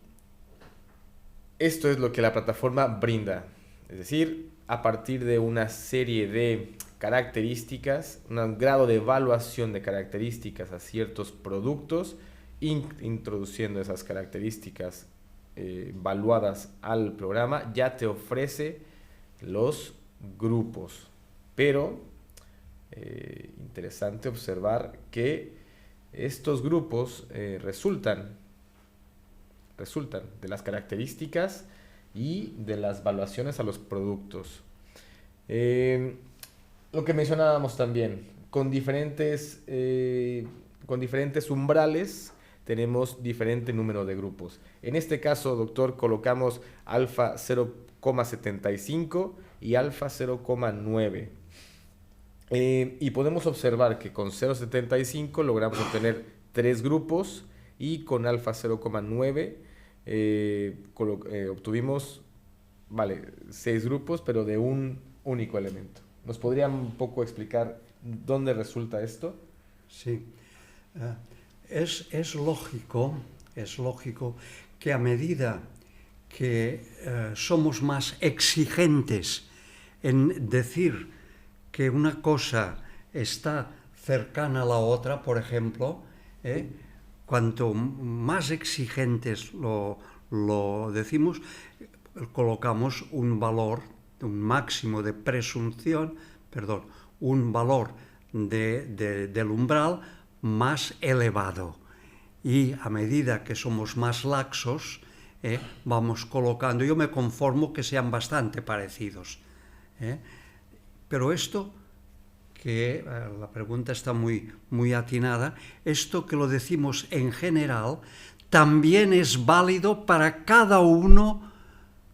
esto es lo que la plataforma brinda. Es decir, a partir de una serie de características, un grado de evaluación de características a ciertos productos, introduciendo esas características evaluadas al programa, ya te ofrece los grupos. Pero, interesante observar que estos grupos resultan de las características y de las evaluaciones a los productos. Lo que mencionábamos también, con diferentes umbrales tenemos diferente número de grupos. En este caso, doctor, colocamos alfa 0,75 y alfa 0,9. Y podemos observar que con 0,75 logramos obtener 3 grupos, y con alfa 0,9 obtuvimos 6 grupos, pero de un único elemento. ¿Nos podría un poco explicar dónde resulta esto? Sí. Es lógico que a medida que somos más exigentes en decir que una cosa está cercana a la otra, por ejemplo, cuanto más exigentes lo decimos, colocamos un valor, un máximo de presunción, un valor del umbral más elevado. Y a medida que somos más laxos, vamos colocando, yo me conformo que sean bastante parecidos. Pero esto, que la pregunta está muy atinada, esto que lo decimos en general, también es válido para cada una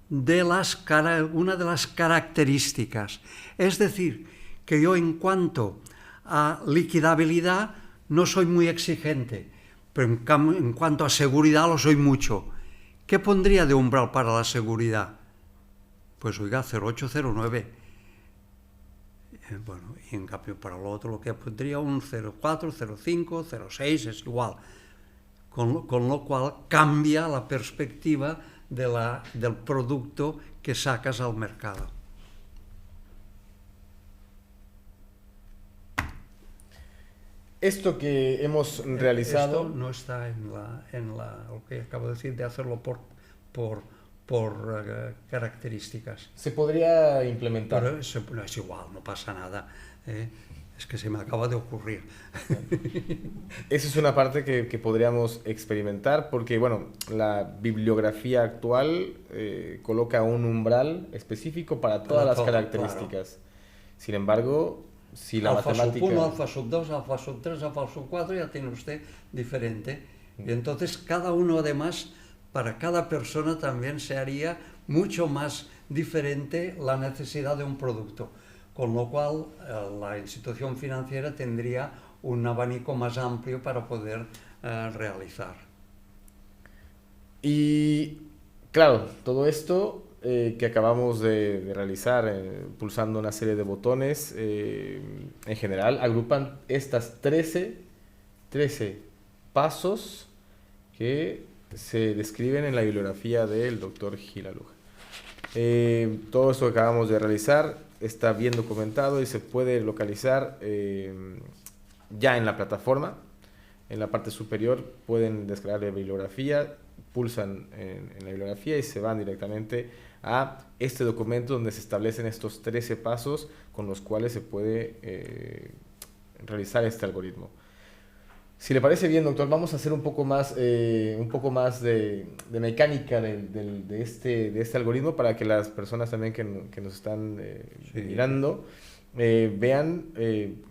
de las características. Es decir, que yo en cuanto a liquidabilidad no soy muy exigente, pero en cuanto a seguridad lo soy mucho. ¿Qué pondría de umbral para la seguridad? Pues oiga, 0,809. Bueno, y en cambio para lo otro lo que pondría un 0,4, 0,5, 0,6 es igual. Con lo cual cambia la perspectiva del producto que sacas al mercado. Esto que hemos realizado... Esto no está en lo que acabo de decir, de hacerlo por características. Se podría implementar. Pero es igual, no pasa nada. Es que se me acaba de ocurrir. Esa es una parte que podríamos experimentar porque, bueno, la bibliografía actual coloca un umbral específico para todas las características. Claro. Sin embargo, si la alfa matemática... sub 1, alfa sub 2, alfa sub 3, alfa sub 4, ya tiene usted diferente. Y entonces cada uno además, para cada persona también se haría mucho más diferente la necesidad de un producto. Con lo cual la institución financiera tendría un abanico más amplio para poder realizar. Y claro, todo esto que acabamos de realizar, pulsando una serie de botones, en general agrupan estas 13 pasos que se describen en la bibliografía del Dr. Gil Aluja. Todo esto que acabamos de realizar está bien documentado y se puede localizar ya en la plataforma. En la parte superior pueden descargar la bibliografía, pulsan en la bibliografía y se van directamente a este documento donde se establecen estos 13 pasos con los cuales se puede realizar este algoritmo. Si le parece bien, doctor, vamos a hacer un poco más de mecánica de este algoritmo para que las personas también que nos están mirando vean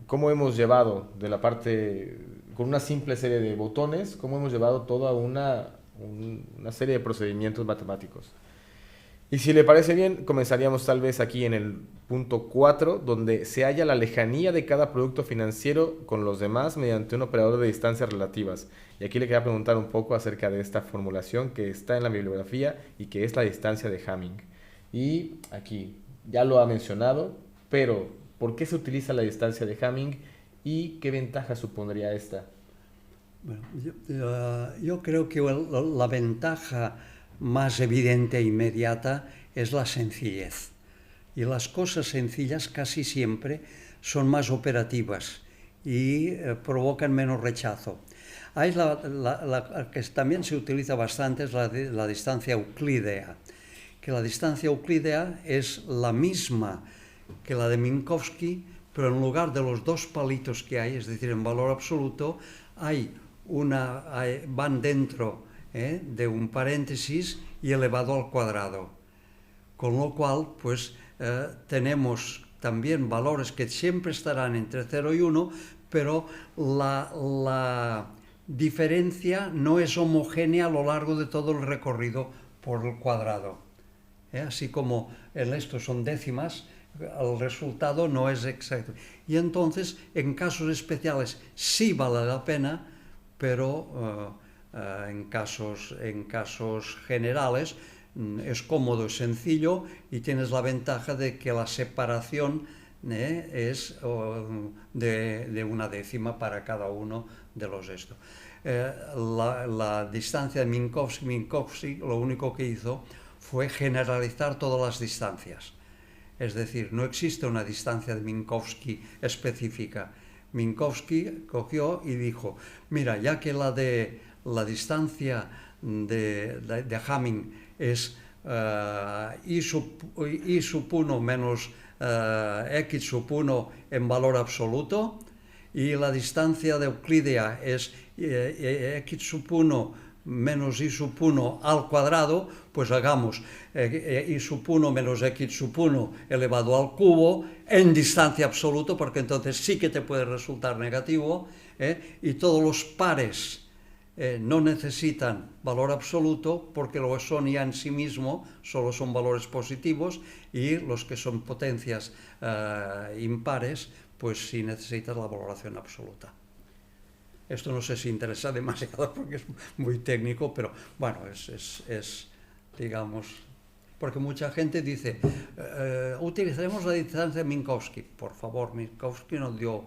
cómo hemos llevado de la parte, con una simple serie de botones, cómo hemos llevado toda una serie de procedimientos matemáticos. Y si le parece bien, comenzaríamos tal vez aquí en el punto 4, donde se halla la lejanía de cada producto financiero con los demás mediante un operador de distancias relativas. Y aquí le quería preguntar un poco acerca de esta formulación que está en la bibliografía y que es la distancia de Hamming. Y aquí ya lo ha mencionado, pero ¿por qué se utiliza la distancia de Hamming y qué ventaja supondría esta? Bueno, yo creo que la ventaja más evidente e inmediata es la sencillez. Y las cosas sencillas casi siempre son más operativas y provocan menos rechazo. Hay la que también se utiliza bastante es la distancia euclídea, que la distancia euclídea es la misma que la de Minkowski, pero en lugar de los dos palitos que hay, es decir, en valor absoluto, van dentro de un paréntesis y elevado al cuadrado. Con lo cual, pues tenemos también valores que siempre estarán entre 0 y 1, pero la diferencia no es homogénea a lo largo de todo el recorrido por el cuadrado. Así como en esto son décimas, el resultado no es exacto. Y entonces, en casos especiales sí vale la pena, pero en casos generales es cómodo, es sencillo y tienes la ventaja de que la separación es de una décima para cada uno de los estos. La distancia de Minkowski lo único que hizo fue generalizar todas las distancias. Es decir, no existe una distancia de Minkowski específica. Minkowski cogió y dijo, mira, ya que la distancia de Hamming es I sub 1 menos x sub 1 en valor absoluto, y la distancia de Euclidea es x sub 1 menos y sub 1 al cuadrado, pues hagamos y sub 1 menos x sub 1 elevado al cubo en distancia absoluta, porque entonces sí que te puede resultar negativo, y todos los pares no necesitan valor absoluto porque lo son ya en sí mismo, solo son valores positivos, y los que son potencias impares, pues sí necesitas la valoración absoluta. Esto no sé si interesa demasiado porque es muy técnico, pero bueno, digamos, porque mucha gente dice, utilizaremos la distancia de Minkowski. Por favor, Minkowski nos dio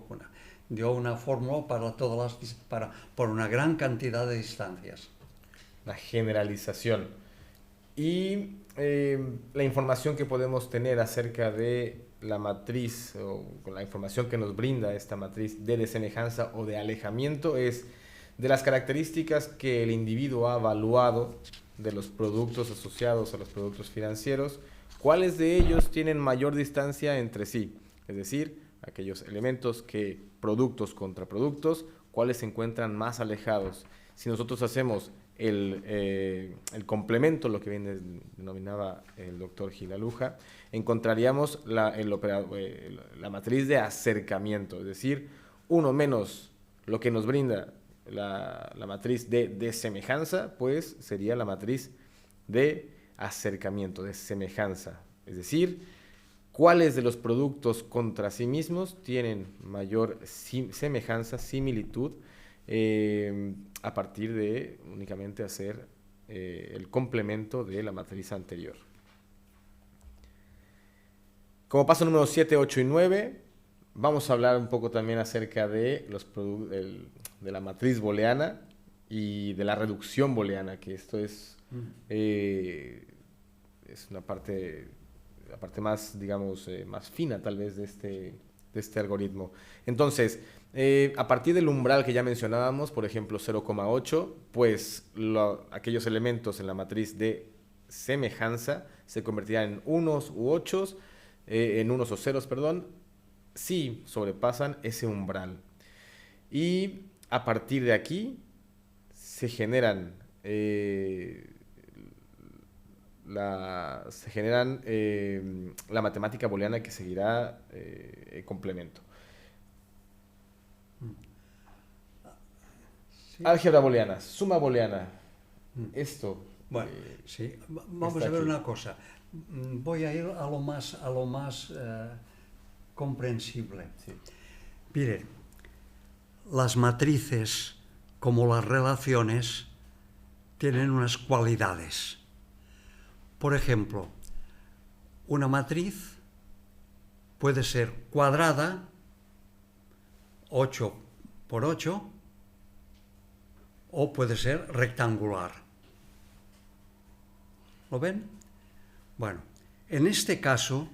una fórmula para por una gran cantidad de distancias. La generalización. Y la información que podemos tener acerca de la matriz, o la información que nos brinda esta matriz de desemejanza o de alejamiento, es de las características que el individuo ha evaluado de los productos asociados a los productos financieros, cuáles de ellos tienen mayor distancia entre sí, es decir, aquellos elementos que productos contra productos, cuáles se encuentran más alejados. Si nosotros hacemos el complemento, lo que bien denominaba el doctor Gilaluja, encontraríamos la matriz de acercamiento, es decir, 1 menos lo que nos brinda la matriz de desemejanza, pues sería la matriz de acercamiento, de semejanza, es decir, cuáles de los productos contra sí mismos tienen mayor semejanza, similitud, a partir de únicamente hacer el complemento de la matriz anterior. Como paso número 7, 8 y 9, vamos a hablar un poco también acerca de de la matriz booleana y de la reducción booleana, que esto es una parte, la parte más, digamos, más fina tal vez de este algoritmo. Entonces, a partir del umbral que ya mencionábamos, por ejemplo 0,8, pues aquellos elementos en la matriz de semejanza se convertirán en unos u ochos, en unos o ceros, perdón, si sobrepasan ese umbral. Y a partir de aquí se generan la matemática booleana que seguirá el complemento. Sí. Álgebra booleana, suma booleana. Esto. Bueno, sí. Vamos a ver aquí una cosa. Voy a ir a lo más comprensible. Sí. Miren, las matrices, como las relaciones, tienen unas cualidades. Por ejemplo, una matriz puede ser cuadrada, 8 por 8, o puede ser rectangular. ¿Lo ven? Bueno, en este caso,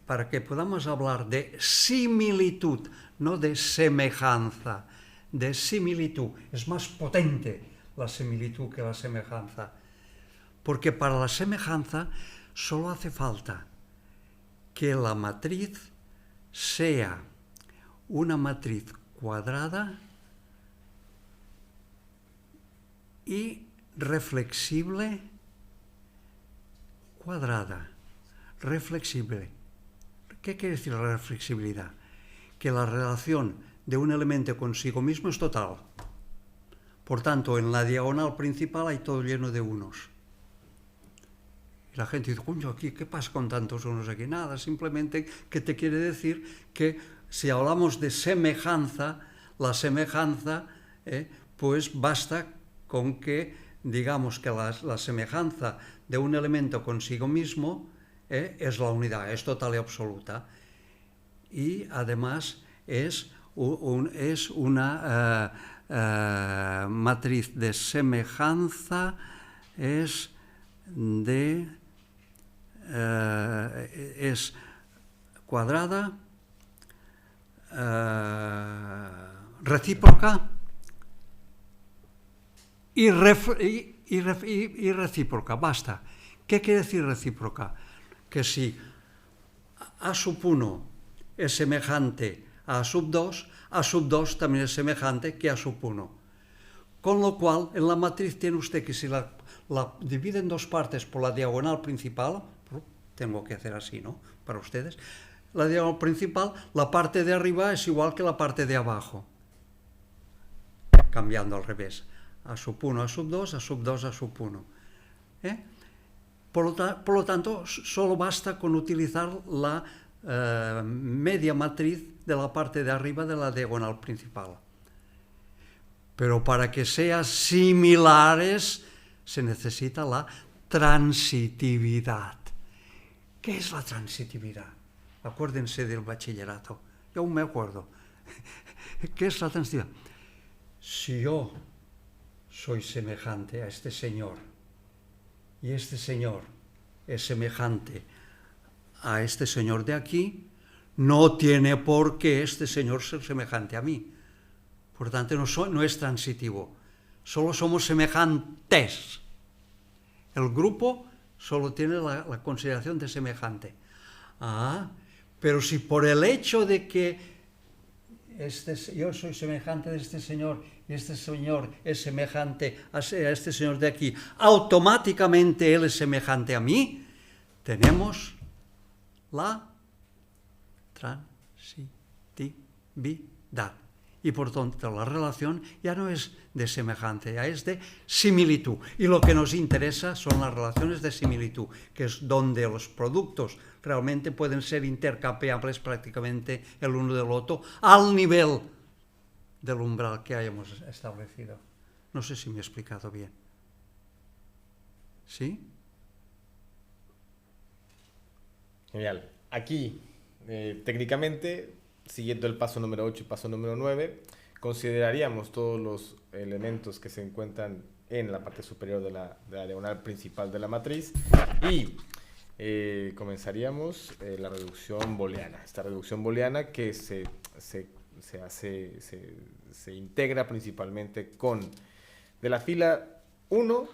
para que podamos hablar de similitud, no de semejanza, de similitud, es más potente la similitud que la semejanza. Porque para la semejanza solo hace falta que la matriz sea una matriz cuadrada y reflexible, cuadrada, reflexible. ¿Qué quiere decir la reflexibilidad? Que la relación de un elemento consigo mismo es total. Por tanto, en la diagonal principal hay todo lleno de unos. Y la gente dice, coño, aquí, ¿qué pasa con tantos unos aquí? Nada, simplemente que te quiere decir que si hablamos de semejanza, la semejanza, pues basta con que digamos que la semejanza de un elemento consigo mismo es la unidad, es total y absoluta. Y además es una matriz de semejanza, es cuadrada, recíproca y recíproca, basta. ¿Qué quiere decir recíproca? Que si A sub 1 es semejante a sub 2, A sub 2 también es semejante que A sub 1. Con lo cual, en la matriz tiene usted que si la divide en dos partes por la diagonal principal, tengo que hacer así, ¿no? Para ustedes. La diagonal principal, la parte de arriba es igual que la parte de abajo. Cambiando al revés. A sub 1, A sub 2, A sub 2, A sub 1. Por lo tanto, solo basta con utilizar la media matriz de la parte de arriba de la diagonal principal. Pero para que sean similares se necesita la transitividad. ¿Qué es la transitividad? Acuérdense del bachillerato. Yo aún me acuerdo. ¿Qué es la transitividad? Si yo soy semejante a este señor y este señor es semejante a este señor de aquí, no tiene por qué este señor ser semejante a mí. Por tanto, no es transitivo. Solo somos semejantes. El grupo solo tiene la consideración de semejante. Pero si por el hecho de que yo soy semejante de este señor y este señor es semejante a este señor de aquí, automáticamente él es semejante a mí, tenemos la transitividad. Y por tanto la relación ya no es de semejanza, ya es de similitud. Y lo que nos interesa son las relaciones de similitud, que es donde los productos realmente pueden ser intercambiables prácticamente el uno del otro al nivel del umbral que hayamos establecido. No sé si me he explicado bien. ¿Sí? Genial. Aquí, técnicamente, siguiendo el paso número 8 y paso número 9, consideraríamos todos los elementos que se encuentran en la parte superior de la diagonal principal de la matriz y comenzaríamos la reducción booleana. Esta reducción booleana que se integra principalmente con, de la fila 1,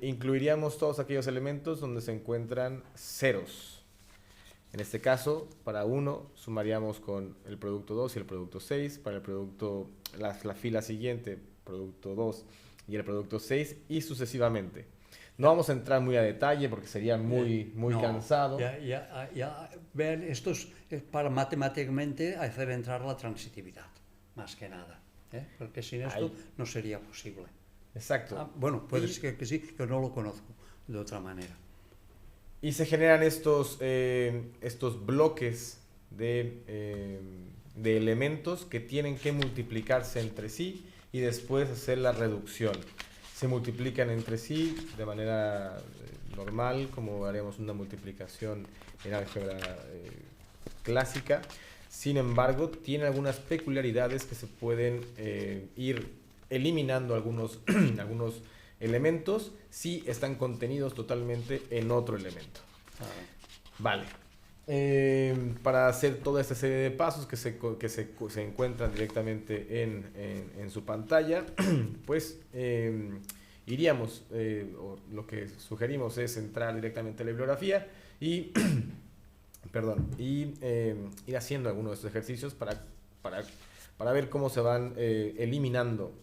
incluiríamos todos aquellos elementos donde se encuentran ceros. En este caso, para 1 sumaríamos con el producto 2 y el producto 6, para el producto, la fila siguiente, producto 2 y el producto 6, y sucesivamente. No vamos a entrar muy a detalle porque sería muy cansado. Vean, esto es para matemáticamente hacer entrar la transitividad, más que nada, porque sin esto no sería posible. Exacto. Bueno, puede ser que sí, yo no lo conozco de otra manera. Y se generan estos bloques de elementos que tienen que multiplicarse entre sí y después hacer la reducción. Se multiplican entre sí de manera normal, como haríamos una multiplicación en álgebra clásica. Sin embargo, tiene algunas peculiaridades que se pueden ir eliminando algunos elementos si están contenidos totalmente en otro elemento. Vale. Para hacer toda esta serie de pasos que se encuentran directamente en su pantalla, pues iríamos, o lo que sugerimos es entrar directamente a la bibliografía y, ir haciendo algunos de estos ejercicios para ver cómo se van eliminando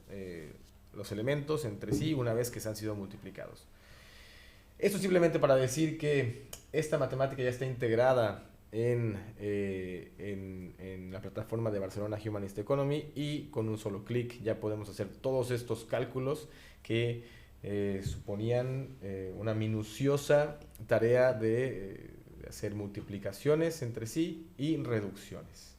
los elementos entre sí una vez que se han sido multiplicados. Esto simplemente para decir que esta matemática ya está integrada en la plataforma de Barcelona Humanist Economy y con un solo clic ya podemos hacer todos estos cálculos que suponían una minuciosa tarea de hacer multiplicaciones entre sí y reducciones.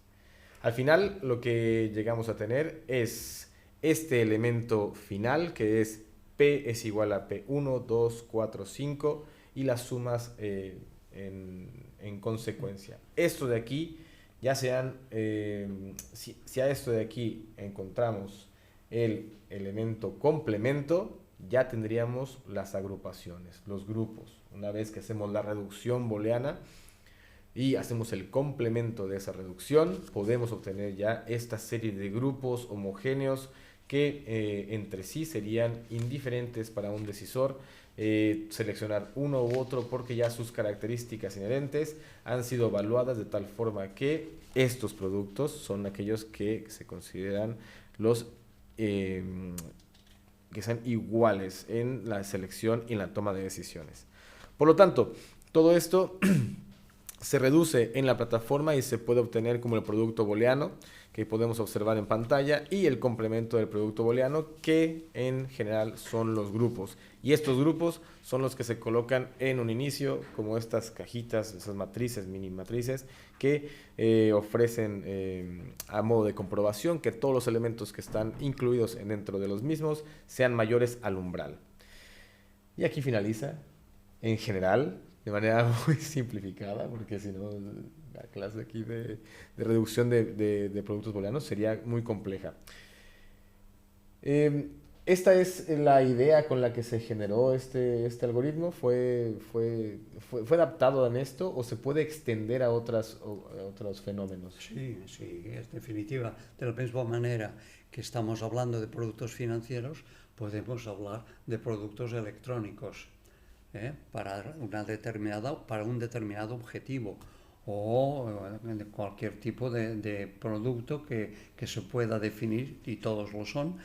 Al final lo que llegamos a tener es este elemento final que es P es igual a P1, 2, 4, 5 y las sumas en consecuencia. Esto de aquí, ya sean, si a esto de aquí encontramos el elemento complemento, ya tendríamos las agrupaciones, los grupos. Una vez que hacemos la reducción booleana y hacemos el complemento de esa reducción, podemos obtener ya esta serie de grupos homogéneos que entre sí serían indiferentes para un decisor seleccionar uno u otro porque ya sus características inherentes han sido evaluadas de tal forma que estos productos son aquellos que se consideran los que sean iguales en la selección y en la toma de decisiones. Por lo tanto, todo esto se reduce en la plataforma y se puede obtener como el producto booleano que podemos observar en pantalla y el complemento del producto booleano, que en general son los grupos. Y estos grupos son los que se colocan en un inicio, como estas cajitas, esas matrices, mini matrices, que ofrecen a modo de comprobación que todos los elementos que están incluidos dentro de los mismos sean mayores al umbral. Y aquí finaliza, en general, de manera muy simplificada, porque si no, la clase aquí de reducción de productos booleanos sería muy compleja. Esta es la idea con la que se generó este algoritmo. ¿Fue adaptado a esto o se puede extender a otros fenómenos? Sí, sí, es definitiva. De la misma manera que estamos hablando de productos financieros, podemos hablar de productos electrónicos para un determinado objetivo, o cualquier tipo de producto que se pueda definir, y todos lo son,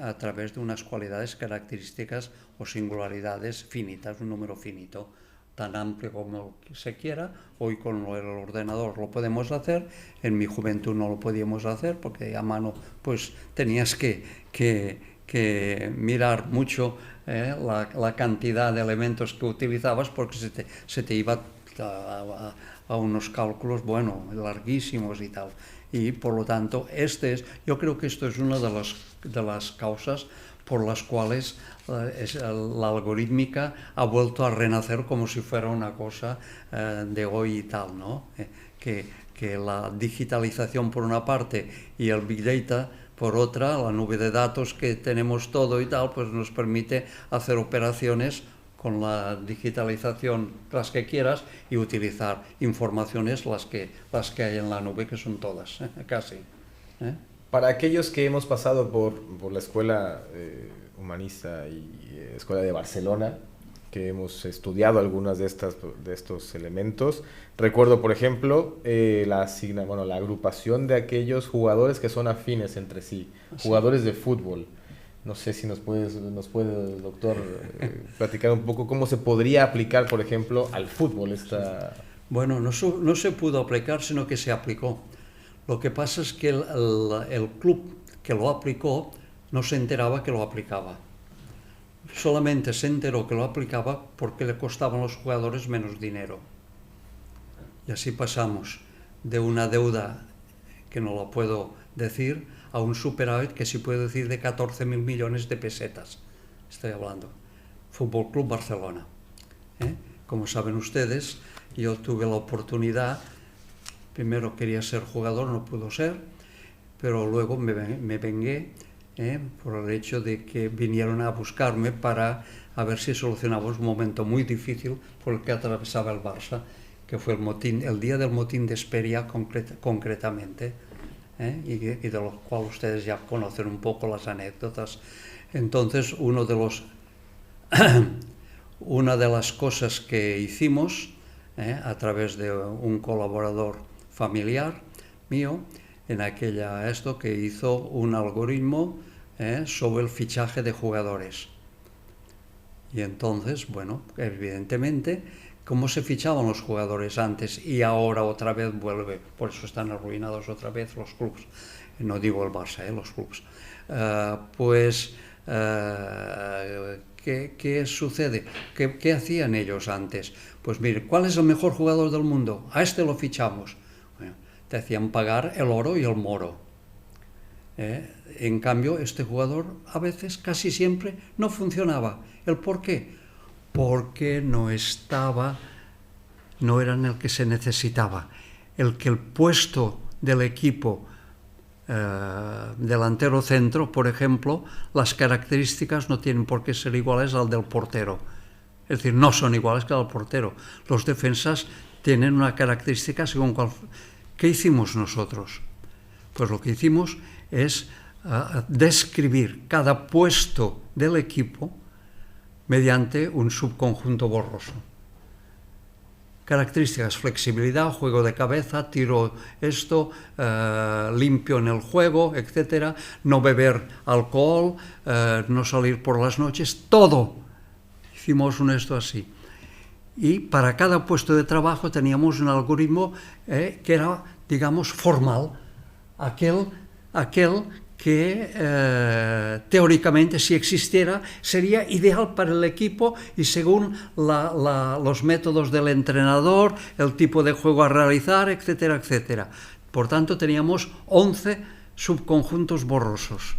a través de unas cualidades, características o singularidades finitas, un número finito, tan amplio como se quiera. Hoy con el ordenador lo podemos hacer, en mi juventud no lo podíamos hacer porque a mano pues tenías que mirar mucho la cantidad de elementos que utilizabas, porque se te iba a unos cálculos, bueno, larguísimos y tal. Y por lo tanto, yo creo que esto es una de las causas por las cuales la algorítmica ha vuelto a renacer como si fuera una cosa de hoy y tal, ¿no? Que la digitalización por una parte y el Big Data por otra, la nube de datos que tenemos todo y tal, pues nos permite hacer operaciones con la digitalización, las que quieras, y utilizar informaciones las que hay en la nube, que son todas, casi. Para aquellos que hemos pasado por la escuela humanista y escuela de Barcelona, que hemos estudiado algunas de estos elementos, recuerdo, por ejemplo, la agrupación de aquellos jugadores que son afines entre sí, jugadores de fútbol. No sé si nos puede, doctor, platicar un poco cómo se podría aplicar, por ejemplo, al fútbol esta... Bueno, no se pudo aplicar, sino que se aplicó. Lo que pasa es que el club que lo aplicó no se enteraba que lo aplicaba. Solamente se enteró que lo aplicaba porque le costaban a los jugadores menos dinero. Y así pasamos de una deuda, que no lo puedo decir, a un superávit que sí puedo decir de 14.000 millones de pesetas. Estoy hablando. Fútbol Club Barcelona. Como saben ustedes, yo tuve la oportunidad, primero quería ser jugador, no pudo ser, pero luego me vengué por el hecho de que vinieron a buscarme para a ver si solucionábamos un momento muy difícil por el que atravesaba el Barça, que fue el día del motín de Esperia concretamente, y de lo cual ustedes ya conocen un poco las anécdotas. Entonces, una de las cosas que hicimos a través de un colaborador familiar mío, que hizo un algoritmo sobre el fichaje de jugadores. Y entonces, bueno, evidentemente, cómo se fichaban los jugadores antes y ahora otra vez vuelve, por eso están arruinados otra vez los clubes, no digo el Barça, los clubes. ¿Qué sucede? ¿Qué hacían ellos antes? Pues mire, ¿cuál es el mejor jugador del mundo? A este lo fichamos. Bueno, te hacían pagar el oro y el moro. En cambio, este jugador a veces, casi siempre, no funcionaba. ¿El por qué? Porque no era en el que se necesitaba. El puesto del equipo delantero centro, por ejemplo, las características no tienen por qué ser iguales al del portero. Es decir, no son iguales que al portero. Los defensas tienen una característica según cuál. ¿Qué hicimos nosotros? Pues lo que hicimos es describir cada puesto del equipo mediante un subconjunto borroso. Características: flexibilidad, juego de cabeza, tiro limpio en el juego, etc. No beber alcohol, no salir por las noches, todo. Hicimos esto así. y para cada puesto de trabajo teníamos un algoritmo que era, digamos, formal, aquel que teóricamente, si existiera, sería ideal para el equipo y según los métodos del entrenador, el tipo de juego a realizar, etcétera, etcétera. Por tanto, teníamos 11 subconjuntos borrosos.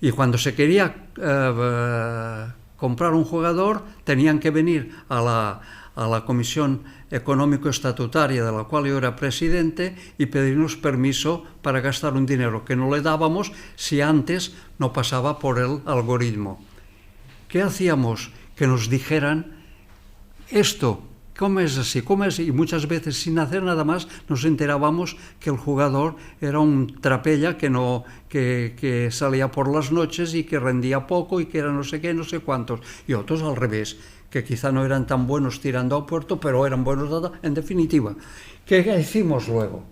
Y cuando se quería comprar un jugador, tenían que venir a la Comisión Económico-Estatutaria, de la cual yo era presidente, y pedirnos permiso para gastar un dinero que no le dábamos si antes no pasaba por el algoritmo. ¿Qué hacíamos? Que nos dijeran esto, ¿cómo es así? ¿Cómo es? Y muchas veces, sin hacer nada más, nos enterábamos que el jugador era un trapella que salía por las noches y que rendía poco y que era no sé qué, no sé cuántos. Y otros al revés, que quizá no eran tan buenos tirando a puerto, pero eran buenos en definitiva. ¿Qué hicimos luego?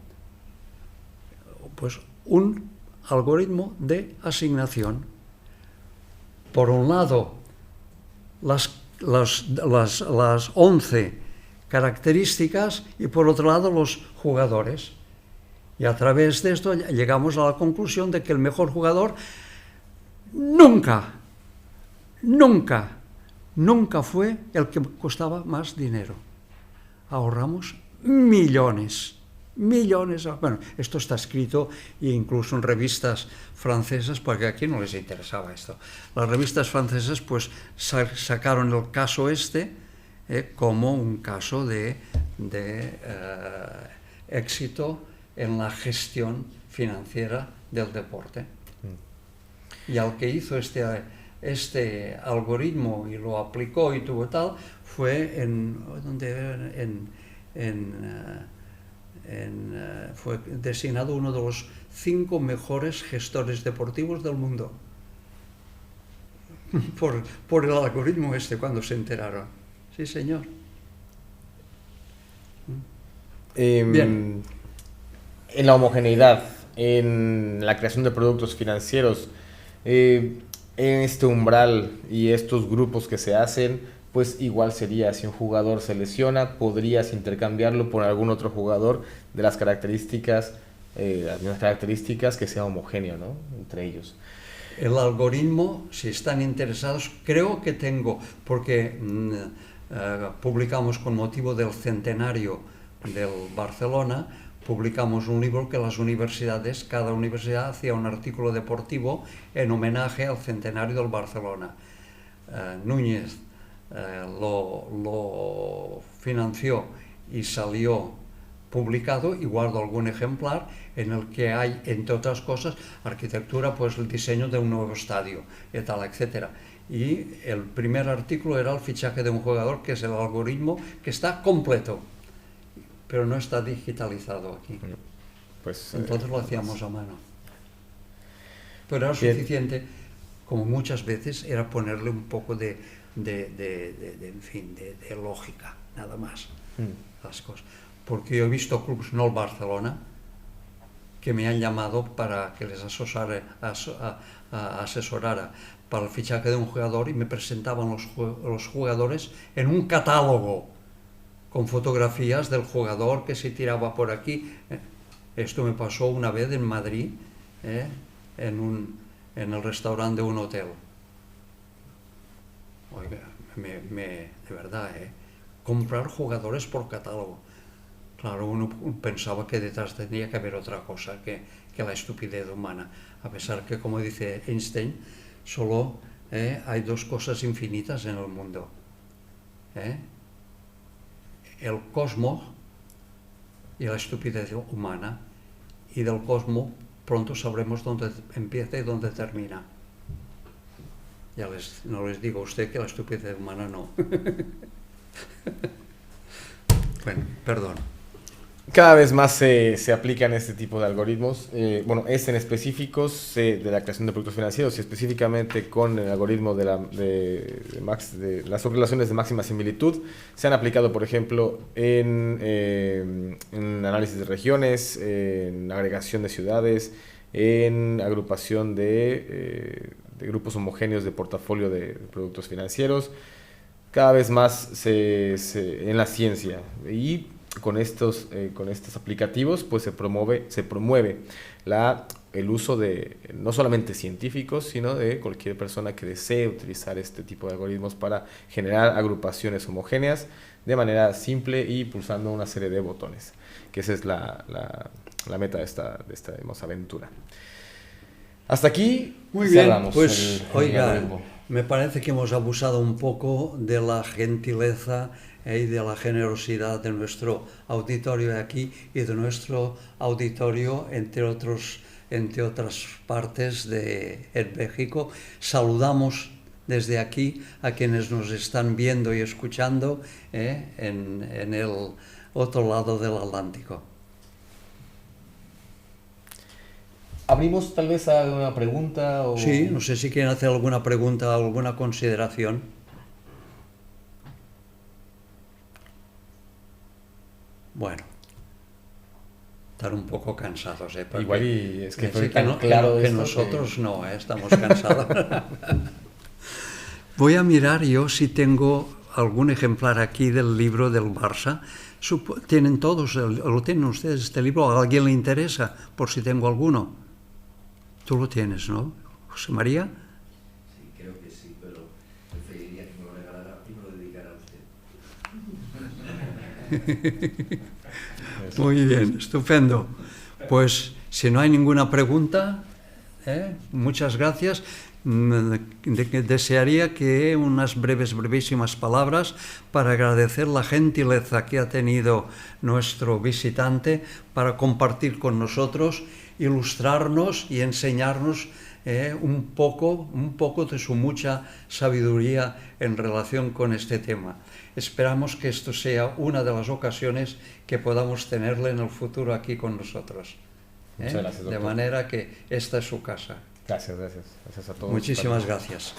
Pues un algoritmo de asignación. Por un lado, las 11 características y por otro lado los jugadores. Y a través de esto llegamos a la conclusión de que el mejor jugador nunca fue el que costaba más dinero. Ahorramos millones. Bueno, esto está escrito incluso en revistas francesas, porque aquí no les interesaba esto. Las revistas francesas pues sacaron el caso como un caso de éxito en la gestión financiera del deporte. Y al que hizo este algoritmo y lo aplicó y tuvo tal, fue fue designado uno de los 5 mejores gestores deportivos del mundo por el algoritmo cuando se enteraron. Sí, señor. Bien. En la homogeneidad, en la creación de productos financieros, en este umbral y estos grupos que se hacen, pues igual sería, si un jugador se lesiona, podrías intercambiarlo por algún otro jugador de las características, las mismas características, que sea homogéneo, ¿no?, entre ellos. El algoritmo, si están interesados, creo que tengo, porque publicamos con motivo del centenario del Barcelona, publicamos un libro que las universidades, cada universidad hacía un artículo deportivo en homenaje al centenario del Barcelona. Núñez lo financió y salió publicado, y guardo algún ejemplar en el que hay, entre otras cosas, arquitectura, pues el diseño de un nuevo estadio, y tal, etcétera. Y el primer artículo era el fichaje de un jugador, que es el algoritmo, que está completo, pero no está digitalizado aquí. Pues, entonces lo hacíamos a mano. Pero era suficiente, como muchas veces, era ponerle un poco de lógica, nada más, las cosas. Porque yo he visto clubes, no el Barcelona, que me han llamado para que les asesorara para el fichaje de un jugador, y me presentaban los jugadores en un catálogo con fotografías del jugador que se tiraba por aquí. Esto me pasó una vez en Madrid, en el restaurante de un hotel. Oiga, de verdad, comprar jugadores por catálogo. Claro, uno pensaba que detrás tenía que haber otra cosa que la estupidez humana, a pesar que, como dice Einstein, solo hay 2 cosas infinitas en el mundo. El cosmos y la estupidez humana, y del cosmos pronto sabremos dónde empieza y dónde termina. Ya no les digo a usted que la estupidez humana no. Bueno, perdón. Cada vez más se aplican este tipo de algoritmos, en específicos de la creación de productos financieros, y específicamente con el algoritmo de las subrelaciones de máxima similitud. Se han aplicado, por ejemplo, en análisis de regiones, en agregación de ciudades, en agrupación de grupos homogéneos de portafolio de productos financieros. cada vez más en la ciencia. Y con estos aplicativos pues se promueve el uso de no solamente científicos, sino de cualquier persona que desee utilizar este tipo de algoritmos para generar agrupaciones homogéneas de manera simple y pulsando una serie de botones, que esa es la meta de esta digamos, aventura. Hasta aquí muy bien, cerramos pues el oiga, algoritmo. me parece que hemos abusado un poco de la gentileza y de la generosidad de nuestro auditorio aquí y de nuestro auditorio entre otras partes de México. Saludamos desde aquí a quienes nos están viendo y escuchando en el otro lado del Atlántico. ¿Abrimos tal vez a alguna pregunta? O... Sí, no sé si quieren hacer alguna pregunta o alguna consideración. Bueno, están un poco cansados, ¿eh? Igual y es que fue que tan no, claro que esto nosotros no, estamos cansados. Voy a mirar yo si tengo algún ejemplar aquí del libro del Barça. ¿Tienen todos? ¿Lo tienen ustedes este libro? ¿A alguien le interesa? Por si tengo alguno. Tú lo tienes, ¿no, José María? Sí, creo que sí, pero preferiría que me lo regalara y me lo dedicara a usted. Muy bien, estupendo. Pues si no hay ninguna pregunta, muchas gracias. Desearía que unas brevísimas palabras para agradecer la gentileza que ha tenido nuestro visitante para compartir con nosotros, ilustrarnos y enseñarnos un poco de su mucha sabiduría en relación con este tema. Esperamos que esto sea una de las ocasiones que podamos tenerle en el futuro aquí con nosotros. Muchas gracias, doctor. De manera que esta es su casa. Gracias a todos. Muchísimas gracias.